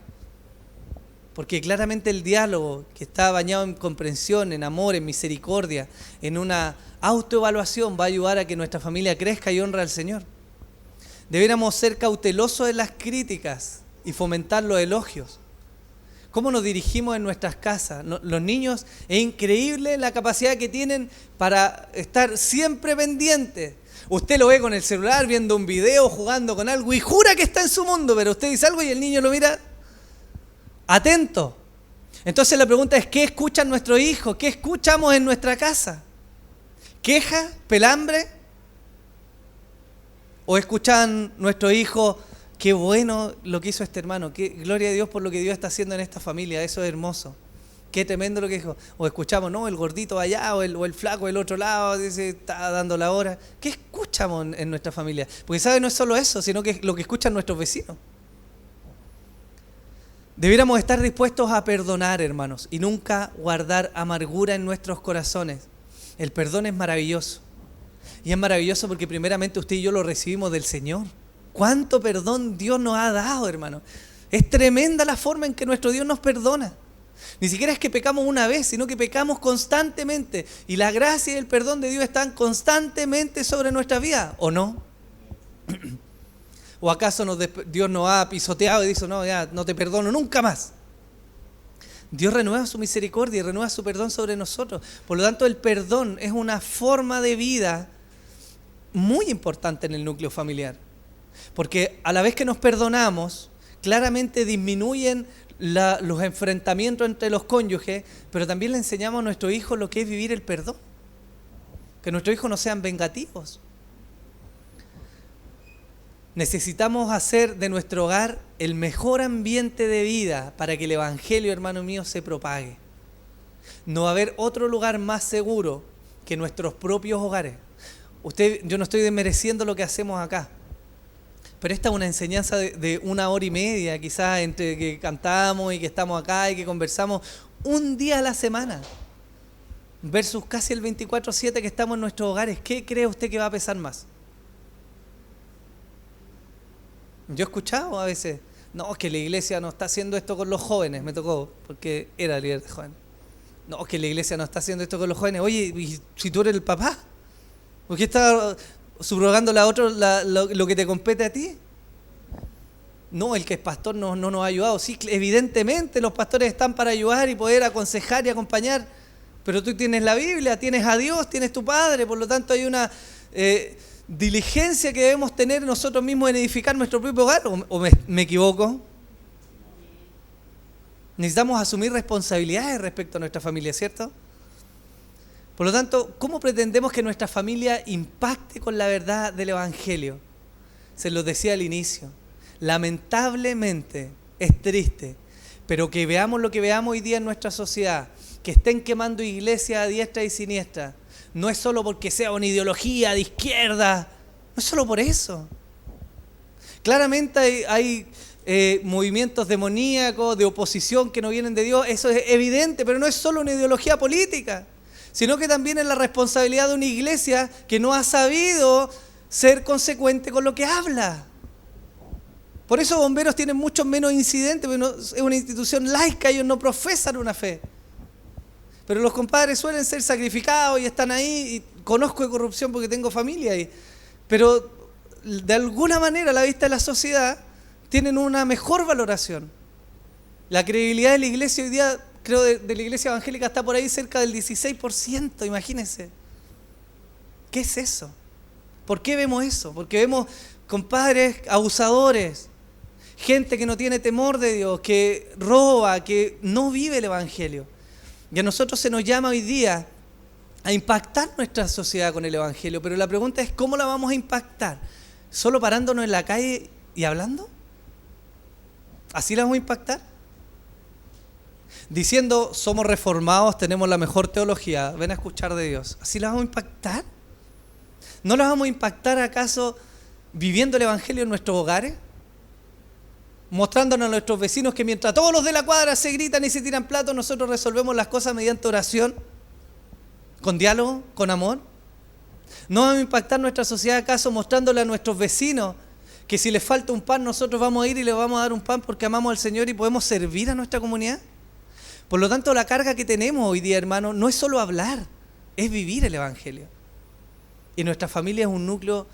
Porque claramente el diálogo, que está bañado en comprensión, en amor, en misericordia, en una autoevaluación, va a ayudar a que nuestra familia crezca y honre al Señor. Deberíamos ser cautelosos en las críticas y fomentar los elogios. ¿Cómo nos dirigimos en nuestras casas? Los niños, es increíble la capacidad que tienen para estar siempre pendientes. Usted lo ve con el celular, viendo un video, jugando con algo y jura que está en su mundo, pero usted dice algo y el niño lo mira atento. Entonces la pregunta es, ¿qué escuchan nuestros hijos? ¿Qué escuchamos en nuestra casa? ¿Queja? ¿Pelambre? ¿O escuchan nuestros hijos, qué bueno lo que hizo este hermano, qué gloria a Dios por lo que Dios está haciendo en esta familia, eso es hermoso, qué tremendo lo que dijo? O escuchamos, no, el gordito allá o el flaco del otro lado, dice, está dando la hora. ¿Qué escuchamos en nuestra familia? Porque sabe, no es solo eso, sino que es lo que escuchan nuestros vecinos. Debiéramos estar dispuestos a perdonar, hermanos, y nunca guardar amargura en nuestros corazones. El perdón es maravilloso. Y es maravilloso porque primeramente usted y yo lo recibimos del Señor. ¿Cuánto perdón Dios nos ha dado, hermano? Es tremenda la forma en que nuestro Dios nos perdona. Ni siquiera es que pecamos una vez, sino que pecamos constantemente. Y la gracia y el perdón de Dios están constantemente sobre nuestra vida, ¿o no? ¿O acaso Dios nos ha pisoteado y dice, no, ya no te perdono nunca más? Dios renueva su misericordia y renueva su perdón sobre nosotros. Por lo tanto, el perdón es una forma de vida muy importante en el núcleo familiar. Porque a la vez que nos perdonamos, claramente disminuyen los enfrentamientos entre los cónyuges, pero también le enseñamos a nuestros hijos lo que es vivir el perdón. Que nuestros hijos no sean vengativos. Necesitamos hacer de nuestro hogar el mejor ambiente de vida para que el Evangelio, hermano mío, se propague. No va a haber otro lugar más seguro que nuestros propios hogares. Yo no estoy desmereciendo lo que hacemos acá, pero esta es una enseñanza de 1 hora y media, quizás entre que cantamos y que estamos acá y que conversamos un día a la semana, versus casi el 24/7 que estamos en nuestros hogares. ¿Qué cree usted que va a pesar más? Yo he escuchado a veces, no, es que la iglesia no está haciendo esto con los jóvenes, me tocó, porque era líder de jóvenes. No, es que la iglesia no está haciendo esto con los jóvenes. Oye, ¿y si tú eres el papá? ¿Por qué estás subrogándole a otro lo que te compete a ti? No, el que es pastor no nos ha ayudado. Sí, evidentemente los pastores están para ayudar y poder aconsejar y acompañar, pero tú tienes la Biblia, tienes a Dios, tienes tu Padre, por lo tanto hay una diligencia que debemos tener nosotros mismos en edificar nuestro propio hogar. ¿O me equivoco? Necesitamos asumir responsabilidades respecto a nuestra familia, ¿cierto? Por lo tanto, ¿cómo pretendemos que nuestra familia impacte con la verdad del Evangelio? Se los decía al inicio. Lamentablemente, es triste, pero que veamos lo que veamos hoy día en nuestra sociedad, que estén quemando iglesias a diestra y siniestra, no es solo porque sea una ideología de izquierda, no es solo por eso. Claramente hay movimientos demoníacos, de oposición que no vienen de Dios, eso es evidente, pero no es solo una ideología política, sino que también es la responsabilidad de una iglesia que no ha sabido ser consecuente con lo que habla. Por eso Bomberos tienen muchos menos incidentes, porque es una institución laica, ellos no profesan una fe. Pero los compadres suelen ser sacrificados y están ahí, y conozco de corrupción porque tengo familia ahí. Pero de alguna manera, a la vista de la sociedad, tienen una mejor valoración. La credibilidad de la iglesia hoy día, creo de la iglesia evangélica, está por ahí cerca del 16%, imagínense. ¿Qué es eso? ¿Por qué vemos eso? Porque vemos compadres abusadores, gente que no tiene temor de Dios, que roba, que no vive el Evangelio. Y a nosotros se nos llama hoy día a impactar nuestra sociedad con el Evangelio, pero la pregunta es, ¿cómo la vamos a impactar? ¿Solo parándonos en la calle y hablando? ¿Así la vamos a impactar? Diciendo, somos reformados, tenemos la mejor teología, ven a escuchar de Dios. ¿Así la vamos a impactar? ¿No la vamos a impactar acaso viviendo el Evangelio en nuestros hogares? mostrándonos a nuestros vecinos que mientras todos los de la cuadra se gritan y se tiran platos, nosotros resolvemos las cosas mediante oración, con diálogo, con amor. ¿No vamos a impactar nuestra sociedad acaso mostrándole a nuestros vecinos que si les falta un pan nosotros vamos a ir y les vamos a dar un pan porque amamos al Señor y podemos servir a nuestra comunidad? Por lo tanto, la carga que tenemos hoy día, hermano, no es solo hablar, es vivir el Evangelio. Y nuestra familia es un núcleo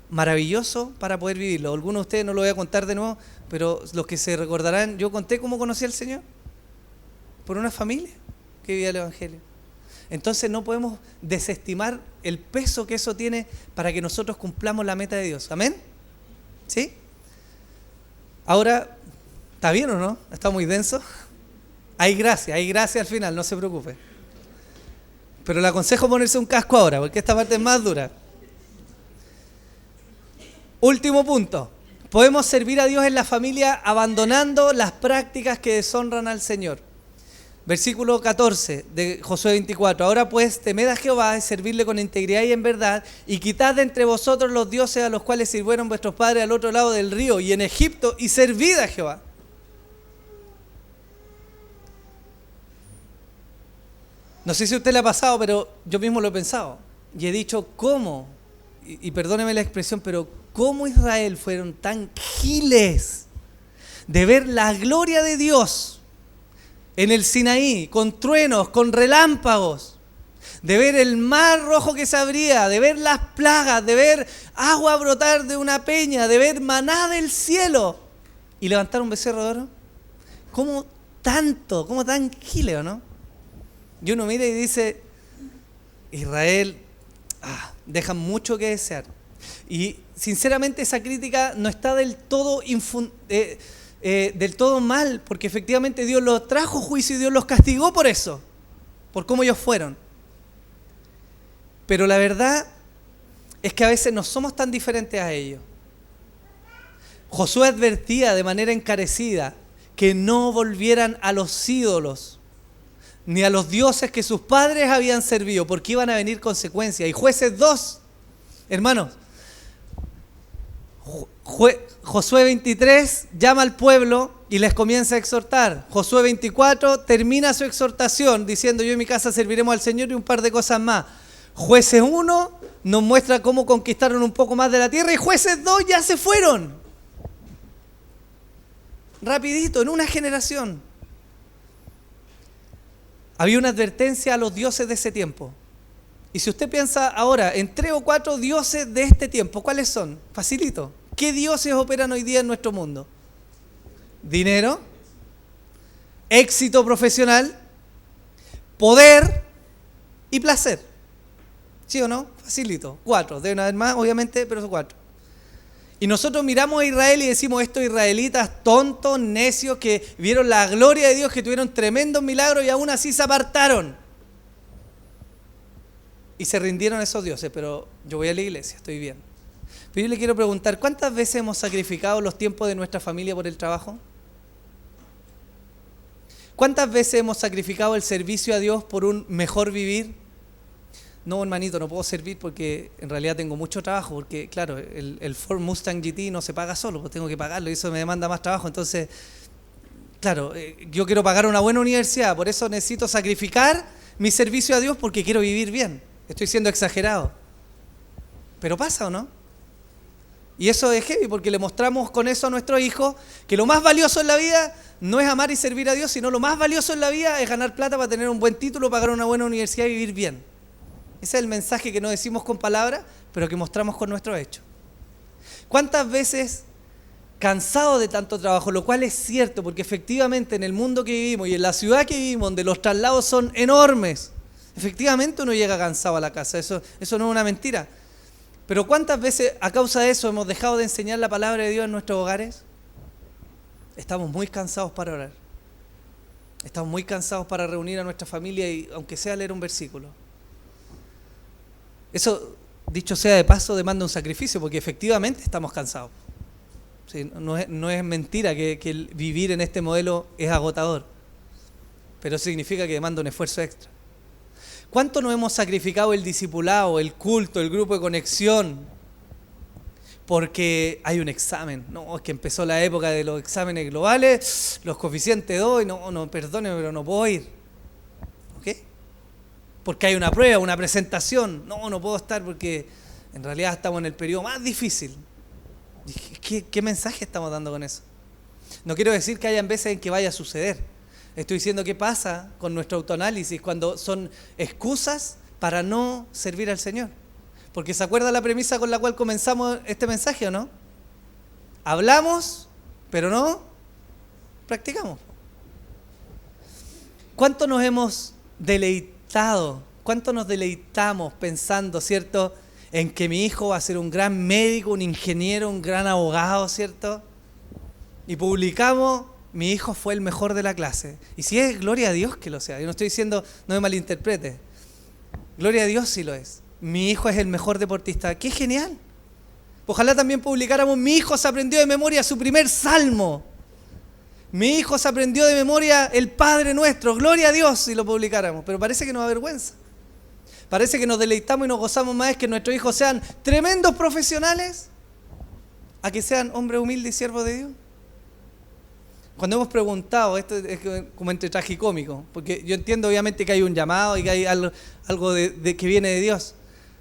maravilloso para poder vivirlo. Algunos de ustedes no lo voy a contar de nuevo, pero los que se recordarán, yo conté cómo conocí al Señor. Por una familia que vivía el Evangelio. Entonces no podemos desestimar el peso que eso tiene para que nosotros cumplamos la meta de Dios. ¿Amén? ¿Sí? Ahora, ¿está bien o no? ¿Está muy denso? Hay gracia al final, no se preocupe. Pero le aconsejo ponerse un casco ahora, porque esta parte es más dura. Último punto. Podemos servir a Dios en la familia abandonando las prácticas que deshonran al Señor. Versículo 14 de Josué 24. Ahora pues, temed a Jehová y servirle con integridad y en verdad, y quitad de entre vosotros los dioses a los cuales sirvieron vuestros padres al otro lado del río y en Egipto, y servid a Jehová. No sé si a usted le ha pasado, pero yo mismo lo he pensado. Y he dicho, ¿cómo? Y perdóneme la expresión, pero ¿cómo Israel fueron tan giles de ver la gloria de Dios en el Sinaí, con truenos, con relámpagos, de ver el mar rojo que se abría, de ver las plagas, de ver agua brotar de una peña, de ver maná del cielo y levantar un becerro de oro? ¿Cómo tanto? ¿Cómo tan giles, o no? Y uno mira y dice, Israel, deja mucho que desear. Y sinceramente esa crítica no está del todo mal, porque efectivamente Dios los trajo juicio y Dios los castigó por eso, por cómo ellos fueron. Pero la verdad es que a veces no somos tan diferentes a ellos. Josué advertía de manera encarecida que no volvieran a los ídolos ni a los dioses que sus padres habían servido, porque iban a venir consecuencias. Y Jueces 2, hermanos, Josué 23 llama al pueblo y les comienza a exhortar. Josué 24 termina su exhortación diciendo, yo y mi casa serviremos al Señor, y un par de cosas más. Jueces 1 nos muestra cómo conquistaron un poco más de la tierra, y Jueces 2 ya se fueron. Rapidito, en una generación. Había una advertencia a los dioses de ese tiempo. Y si usted piensa ahora en 3 o 4 dioses de este tiempo, ¿cuáles son? Facilito. ¿Qué dioses operan hoy día en nuestro mundo? Dinero, éxito profesional, poder y placer. ¿Sí o no? Facilito. 4. Deben haber más, obviamente, pero son 4. Y nosotros miramos a Israel y decimos, estos israelitas tontos, necios, que vieron la gloria de Dios, que tuvieron tremendos milagros y aún así se apartaron. Y se rindieron a esos dioses, pero yo voy a la iglesia, estoy bien. Pero yo le quiero preguntar, ¿cuántas veces hemos sacrificado los tiempos de nuestra familia por el trabajo? ¿Cuántas veces hemos sacrificado el servicio a Dios por un mejor vivir? No, hermanito, no puedo servir porque en realidad tengo mucho trabajo, porque claro, el Ford Mustang GT no se paga solo, pues tengo que pagarlo y eso me demanda más trabajo. Entonces, claro, yo quiero pagar una buena universidad, por eso necesito sacrificar mi servicio a Dios porque quiero vivir bien. Estoy siendo exagerado. Pero pasa, ¿o no? Y eso es heavy porque le mostramos con eso a nuestros hijos que lo más valioso en la vida no es amar y servir a Dios, sino lo más valioso en la vida es ganar plata para tener un buen título, pagar una buena universidad y vivir bien. Ese es el mensaje que no decimos con palabras, pero que mostramos con nuestros hechos. ¿Cuántas veces, cansados de tanto trabajo, lo cual es cierto, porque efectivamente en el mundo que vivimos y en la ciudad que vivimos, donde los traslados son enormes, efectivamente uno llega cansado a la casa, eso no es una mentira. Pero ¿cuántas veces a causa de eso hemos dejado de enseñar la palabra de Dios en nuestros hogares? Estamos muy cansados para orar. Estamos muy cansados para reunir a nuestra familia y aunque sea leer un versículo. Eso, dicho sea de paso, demanda un sacrificio porque efectivamente estamos cansados. Sí, no es mentira que el vivir en este modelo es agotador, pero significa que demanda un esfuerzo extra. ¿Cuánto nos hemos sacrificado el discipulado, el culto, el grupo de conexión porque hay un examen. No, es que empezó la época de los exámenes globales, los coeficientes doy, no, perdone, pero no puedo ir. ¿Ok? Porque hay una prueba, una presentación. No puedo estar porque en realidad estamos en el periodo más difícil. ¿Qué mensaje estamos dando con eso? No quiero decir que hayan veces en que vaya a suceder. Estoy diciendo qué pasa con nuestro autoanálisis cuando son excusas para no servir al Señor. Porque ¿se acuerda la premisa con la cual comenzamos este mensaje o no? Hablamos, pero no practicamos. ¿Cuánto nos hemos deleitado? ¿Cuánto nos deleitamos pensando, cierto, en que mi hijo va a ser un gran médico, un ingeniero, un gran abogado, cierto? Y publicamos, mi hijo fue el mejor de la clase. Y si es, gloria a Dios que lo sea. Yo no estoy diciendo, no me malinterprete. Gloria a Dios si lo es. Mi hijo es el mejor deportista. ¡Qué genial! Ojalá también publicáramos, mi hijo se aprendió de memoria su primer salmo. Mi hijo se aprendió de memoria el Padre Nuestro. Gloria a Dios si lo publicáramos. Pero parece que nos da vergüenza. Parece que nos deleitamos y nos gozamos más que nuestros hijos sean tremendos profesionales a que sean hombres humildes y siervos de Dios. Cuando hemos preguntado, esto es como entre tragicómico, porque yo entiendo obviamente que hay un llamado y que hay algo de que viene de Dios.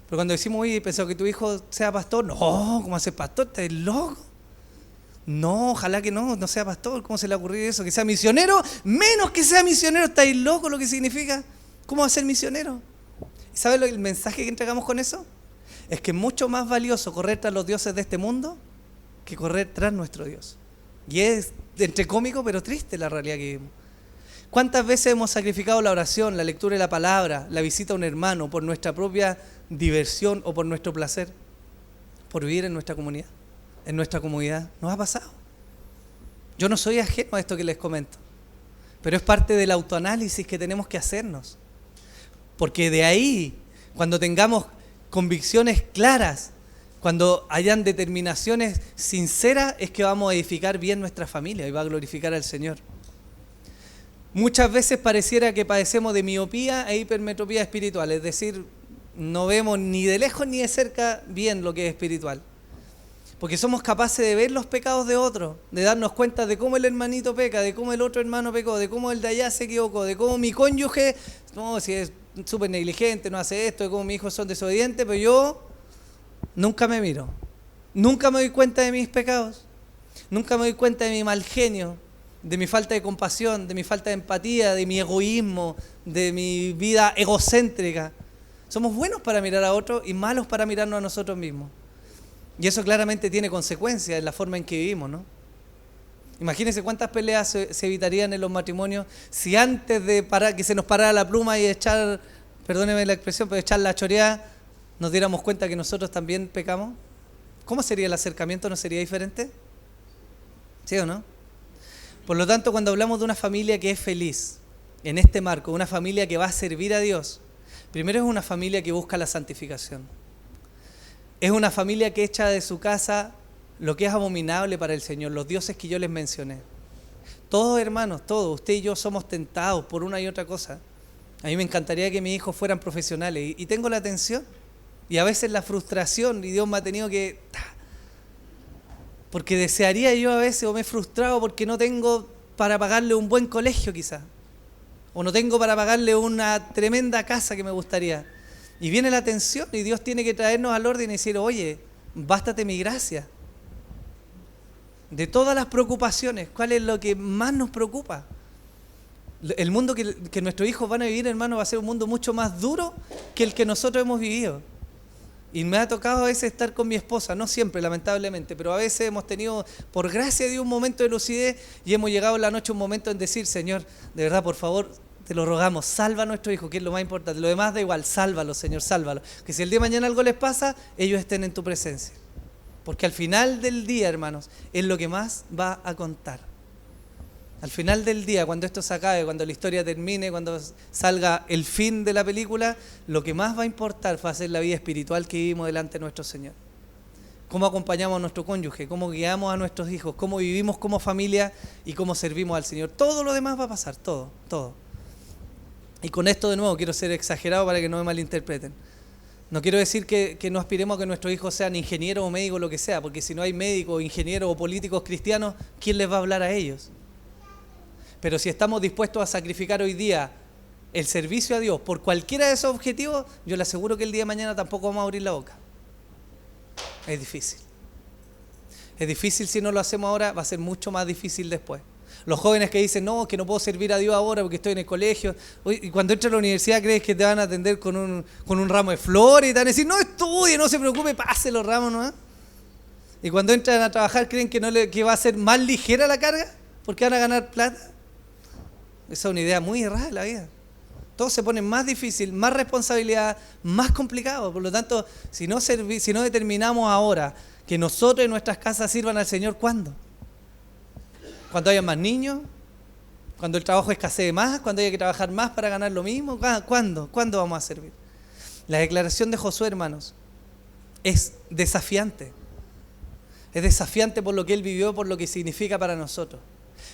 Pero cuando decimos, oye, pensado que tu hijo sea pastor, no, ¿cómo hace pastor? ¿Estás loco? No, ojalá que no sea pastor. ¿Cómo se le ocurrió eso? ¿Que sea misionero? Menos que sea misionero, ¿estáis locos lo que significa? ¿Cómo va a ser misionero? ¿Sabes el mensaje que entregamos con eso? Es que es mucho más valioso correr tras los dioses de este mundo que correr tras nuestro Dios. Y es entre cómico pero triste la realidad que vivimos. ¿Cuántas veces hemos sacrificado la oración, la lectura de la palabra, la visita a un hermano por nuestra propia diversión o por nuestro placer? Por vivir en nuestra comunidad, en nuestra comunidad. ¿Nos ha pasado? Yo no soy ajeno a esto que les comento, pero es parte del autoanálisis que tenemos que hacernos. Porque de ahí, cuando tengamos convicciones claras, cuando hayan determinaciones sinceras, es que vamos a edificar bien nuestra familia y va a glorificar al Señor. Muchas veces pareciera que padecemos de miopía e hipermetropía espiritual, es decir, no vemos ni de lejos ni de cerca bien lo que es espiritual. Porque somos capaces de ver los pecados de otros, de darnos cuenta de cómo el hermanito peca, de cómo el otro hermano pecó, de cómo el de allá se equivocó, de cómo mi cónyuge, no, si es súper negligente, no hace esto, de cómo mis hijos son desobedientes, pero yo nunca me miro, nunca me doy cuenta de mis pecados, nunca me doy cuenta de mi mal genio, de mi falta de compasión, de mi falta de empatía, de mi egoísmo, de mi vida egocéntrica. Somos buenos para mirar a otros y malos para mirarnos a nosotros mismos. Y eso claramente tiene consecuencias en la forma en que vivimos, ¿no? Imagínense cuántas peleas se evitarían en los matrimonios si antes de que se nos parara la pluma y echar, perdónenme la expresión, pero echar la choreada, nos diéramos cuenta que nosotros también pecamos. ¿Cómo sería el acercamiento? ¿No sería diferente? ¿Sí o no? Por lo tanto, cuando hablamos de una familia que es feliz, en este marco, una familia que va a servir a Dios, primero es una familia que busca la santificación. Es una familia que echa de su casa lo que es abominable para el Señor, los dioses que yo les mencioné. Todos hermanos, todos, usted y yo somos tentados por una y otra cosa. A mí me encantaría que mis hijos fueran profesionales y tengo la tensión y a veces la frustración y Dios me ha tenido que... Porque desearía yo a veces o me he frustrado porque no tengo para pagarle un buen colegio quizás o no tengo para pagarle una tremenda casa que me gustaría. Y viene la tensión y Dios tiene que traernos al orden y decir, oye, bástate mi gracia. De todas las preocupaciones, ¿cuál es lo que más nos preocupa? El mundo que nuestros hijos van a vivir, hermano, va a ser un mundo mucho más duro que el que nosotros hemos vivido. Y me ha tocado a veces estar con mi esposa, no siempre, lamentablemente, pero a veces hemos tenido, por gracia de Dios, un momento de lucidez y hemos llegado en la noche a un momento en decir, Señor, de verdad, por favor, te lo rogamos, salva a nuestro hijo, que es lo más importante. Lo demás da igual, sálvalo, Señor, sálvalo. Que si el día de mañana algo les pasa, ellos estén en tu presencia. Porque al final del día, hermanos, es lo que más va a contar. Al final del día, cuando esto se acabe, cuando la historia termine, cuando salga el fin de la película, lo que más va a importar va a ser la vida espiritual que vivimos delante de nuestro Señor. Cómo acompañamos a nuestro cónyuge, cómo guiamos a nuestros hijos, cómo vivimos como familia y cómo servimos al Señor. Todo lo demás va a pasar, todo. Y con esto de nuevo quiero ser exagerado para que no me malinterpreten. No quiero decir que no aspiremos a que nuestros hijos sean ingenieros o médicos, lo que sea, porque si no hay médicos, ingenieros o políticos cristianos, ¿quién les va a hablar a ellos? Pero si estamos dispuestos a sacrificar hoy día el servicio a Dios por cualquiera de esos objetivos, yo le aseguro que el día de mañana tampoco vamos a abrir la boca. Es difícil. Es difícil si no lo hacemos ahora, va a ser mucho más difícil después. Los jóvenes que dicen, no, que no puedo servir a Dios ahora porque estoy en el colegio. Y cuando entras a la universidad crees que te van a atender con un ramo de flores y te van a decir, no estudie, no se preocupe, pase los ramos, ¿no? Y cuando entran a trabajar creen que va a ser más ligera la carga porque van a ganar plata. Esa es una idea muy errada de la vida. Todo se pone más difícil, más responsabilidad, más complicado. Por lo tanto, si no determinamos ahora que nosotros en nuestras casas sirvan al Señor, ¿cuándo? ¿Cuando haya más niños? ¿Cuando el trabajo escasee más? ¿Cuando haya que trabajar más para ganar lo mismo? ¿Cuándo? ¿Cuándo vamos a servir? La declaración de Josué, hermanos, es desafiante. Es desafiante por lo que él vivió, por lo que significa para nosotros.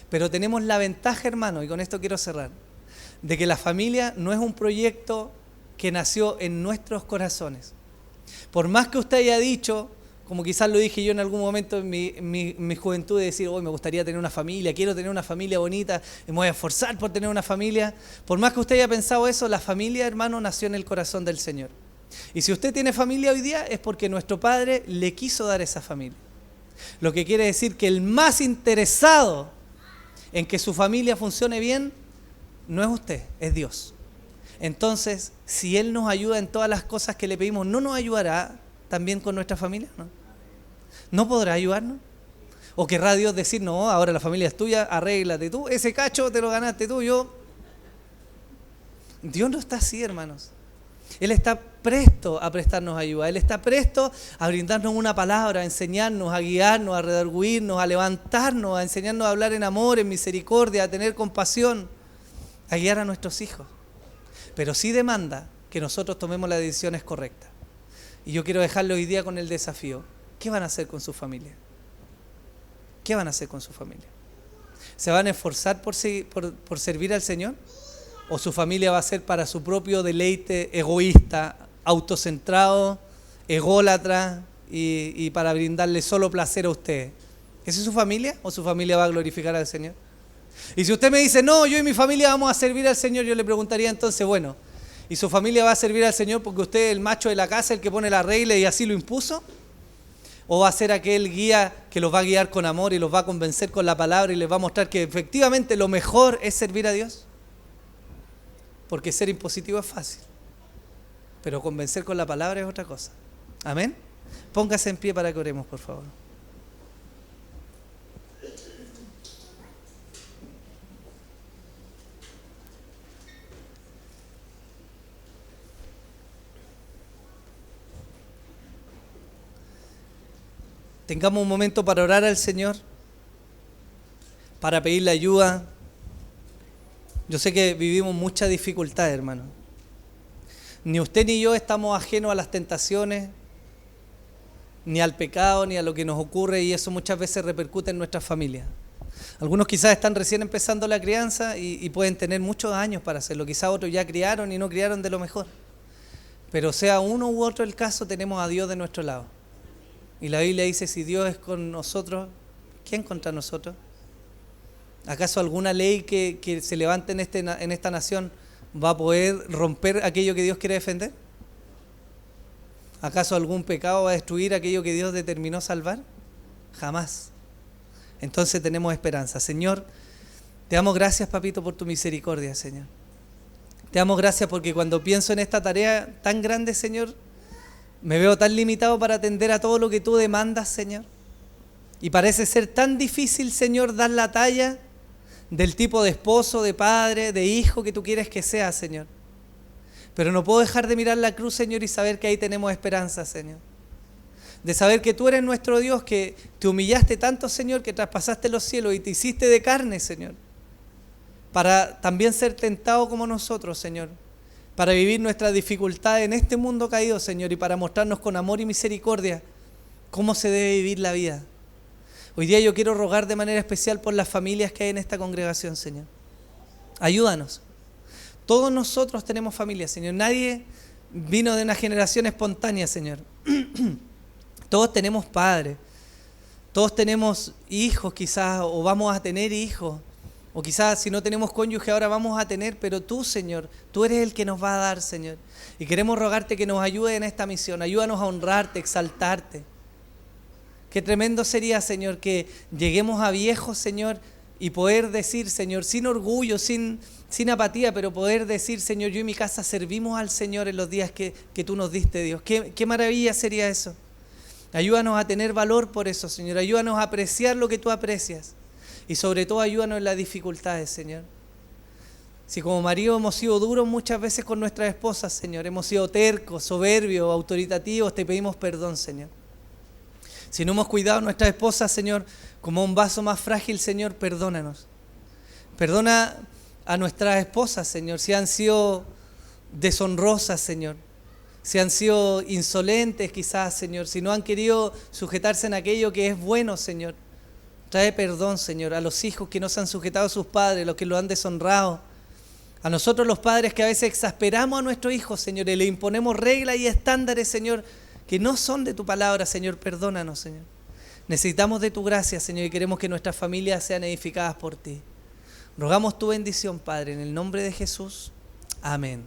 Pero tenemos la ventaja, hermano, y con esto quiero cerrar, de que la familia no es un proyecto que nació en nuestros corazones. Por más que usted haya dicho, como quizás lo dije yo en algún momento en mi juventud, de decir, hoy me gustaría tener una familia, quiero tener una familia bonita, y me voy a esforzar por tener una familia. Por más que usted haya pensado eso, la familia, hermano, nació en el corazón del Señor. Y si usted tiene familia hoy día, es porque nuestro Padre le quiso dar esa familia. Lo que quiere decir que el más interesado en que su familia funcione bien, no es usted, es Dios. Entonces, si Él nos ayuda en todas las cosas que le pedimos, ¿no nos ayudará también con nuestra familia? ¿No podrá ayudarnos? ¿O querrá Dios decir, no, ahora la familia es tuya, arréglate tú, ese cacho te lo ganaste tú, yo? Dios no está así, hermanos. Él está presto a prestarnos ayuda. Él está presto a brindarnos una palabra, a enseñarnos, a guiarnos, a redarguirnos, a levantarnos, a enseñarnos a hablar en amor, en misericordia, a tener compasión, a guiar a nuestros hijos. Pero sí demanda que nosotros tomemos las decisiones correctas. Y yo quiero dejarlo hoy día con el desafío. ¿Qué van a hacer con su familia? ¿Qué van a hacer con su familia? ¿Se van a esforzar por servir al Señor? ¿O su familia va a ser para su propio deleite egoísta, autocentrado, ególatra y para brindarle solo placer a usted? ¿Esa es su familia o su familia va a glorificar al Señor? Y si usted me dice, no, yo y mi familia vamos a servir al Señor, yo le preguntaría entonces, bueno, ¿y su familia va a servir al Señor porque usted es el macho de la casa, el que pone la regla y así lo impuso? ¿O va a ser aquel guía que los va a guiar con amor y los va a convencer con la palabra y les va a mostrar que efectivamente lo mejor es servir a Dios? Porque ser impositivo es fácil, pero convencer con la palabra es otra cosa. Amén. Póngase en pie para que oremos, por favor. Tengamos un momento para orar al Señor, para pedirle ayuda. Yo sé que vivimos mucha dificultad, hermano. Ni usted ni yo estamos ajenos a las tentaciones, ni al pecado, ni a lo que nos ocurre, y eso muchas veces repercute en nuestras familias. Algunos quizás están recién empezando la crianza y pueden tener muchos años para hacerlo. Quizás otros ya criaron y no criaron de lo mejor. Pero sea uno u otro el caso, tenemos a Dios de nuestro lado. Y la Biblia dice, si Dios es con nosotros, ¿quién contra nosotros? ¿Acaso alguna ley que se levante en esta nación va a poder romper aquello que Dios quiere defender? ¿Acaso algún pecado va a destruir aquello que Dios determinó salvar? Jamás. Entonces tenemos esperanza. Señor, te damos gracias, papito, por tu misericordia, Señor. Te damos gracias porque cuando pienso en esta tarea tan grande, Señor, me veo tan limitado para atender a todo lo que tú demandas, Señor. Y parece ser tan difícil, Señor, dar la talla del tipo de esposo, de padre, de hijo que tú quieres que sea, Señor. Pero no puedo dejar de mirar la cruz, Señor, y saber que ahí tenemos esperanza, Señor. De saber que tú eres nuestro Dios, que te humillaste tanto, Señor, que traspasaste los cielos y te hiciste de carne, Señor. Para también ser tentado como nosotros, Señor. Para vivir nuestras dificultades en este mundo caído, Señor, y para mostrarnos con amor y misericordia cómo se debe vivir la vida. Hoy día yo quiero rogar de manera especial por las familias que hay en esta congregación, Señor. Ayúdanos. Todos nosotros tenemos familia, Señor. Nadie vino de una generación espontánea, Señor. Todos tenemos padres, todos tenemos hijos quizás, o vamos a tener hijos, o quizás si no tenemos cónyuge ahora vamos a tener, pero tú, Señor, tú eres el que nos va a dar, Señor. Y queremos rogarte que nos ayude en esta misión, ayúdanos a honrarte, exaltarte. Qué tremendo sería, Señor, que lleguemos a viejos, Señor, y poder decir, Señor, sin orgullo, sin apatía, pero poder decir, Señor, yo y mi casa servimos al Señor en los días que tú nos diste, Dios. Qué maravilla sería eso. Ayúdanos a tener valor por eso, Señor. Ayúdanos a apreciar lo que tú aprecias. Y sobre todo, ayúdanos en las dificultades, Señor. Si como marido hemos sido duros muchas veces con nuestras esposas, Señor, hemos sido tercos, soberbios, autoritativos, te pedimos perdón, Señor. Si no hemos cuidado a nuestras esposas, Señor, como un vaso más frágil, Señor, perdónanos. Perdona a nuestras esposas, Señor, si han sido deshonrosas, Señor. Si han sido insolentes quizás, Señor. Si no han querido sujetarse en aquello que es bueno, Señor. Trae perdón, Señor, a los hijos que no se han sujetado a sus padres, los que lo han deshonrado. A nosotros los padres que a veces exasperamos a nuestros hijos, Señor, y le imponemos reglas y estándares, Señor, que no son de tu palabra, Señor. Perdónanos, Señor. Necesitamos de tu gracia, Señor, y queremos que nuestras familias sean edificadas por ti. Rogamos tu bendición, Padre, en el nombre de Jesús. Amén.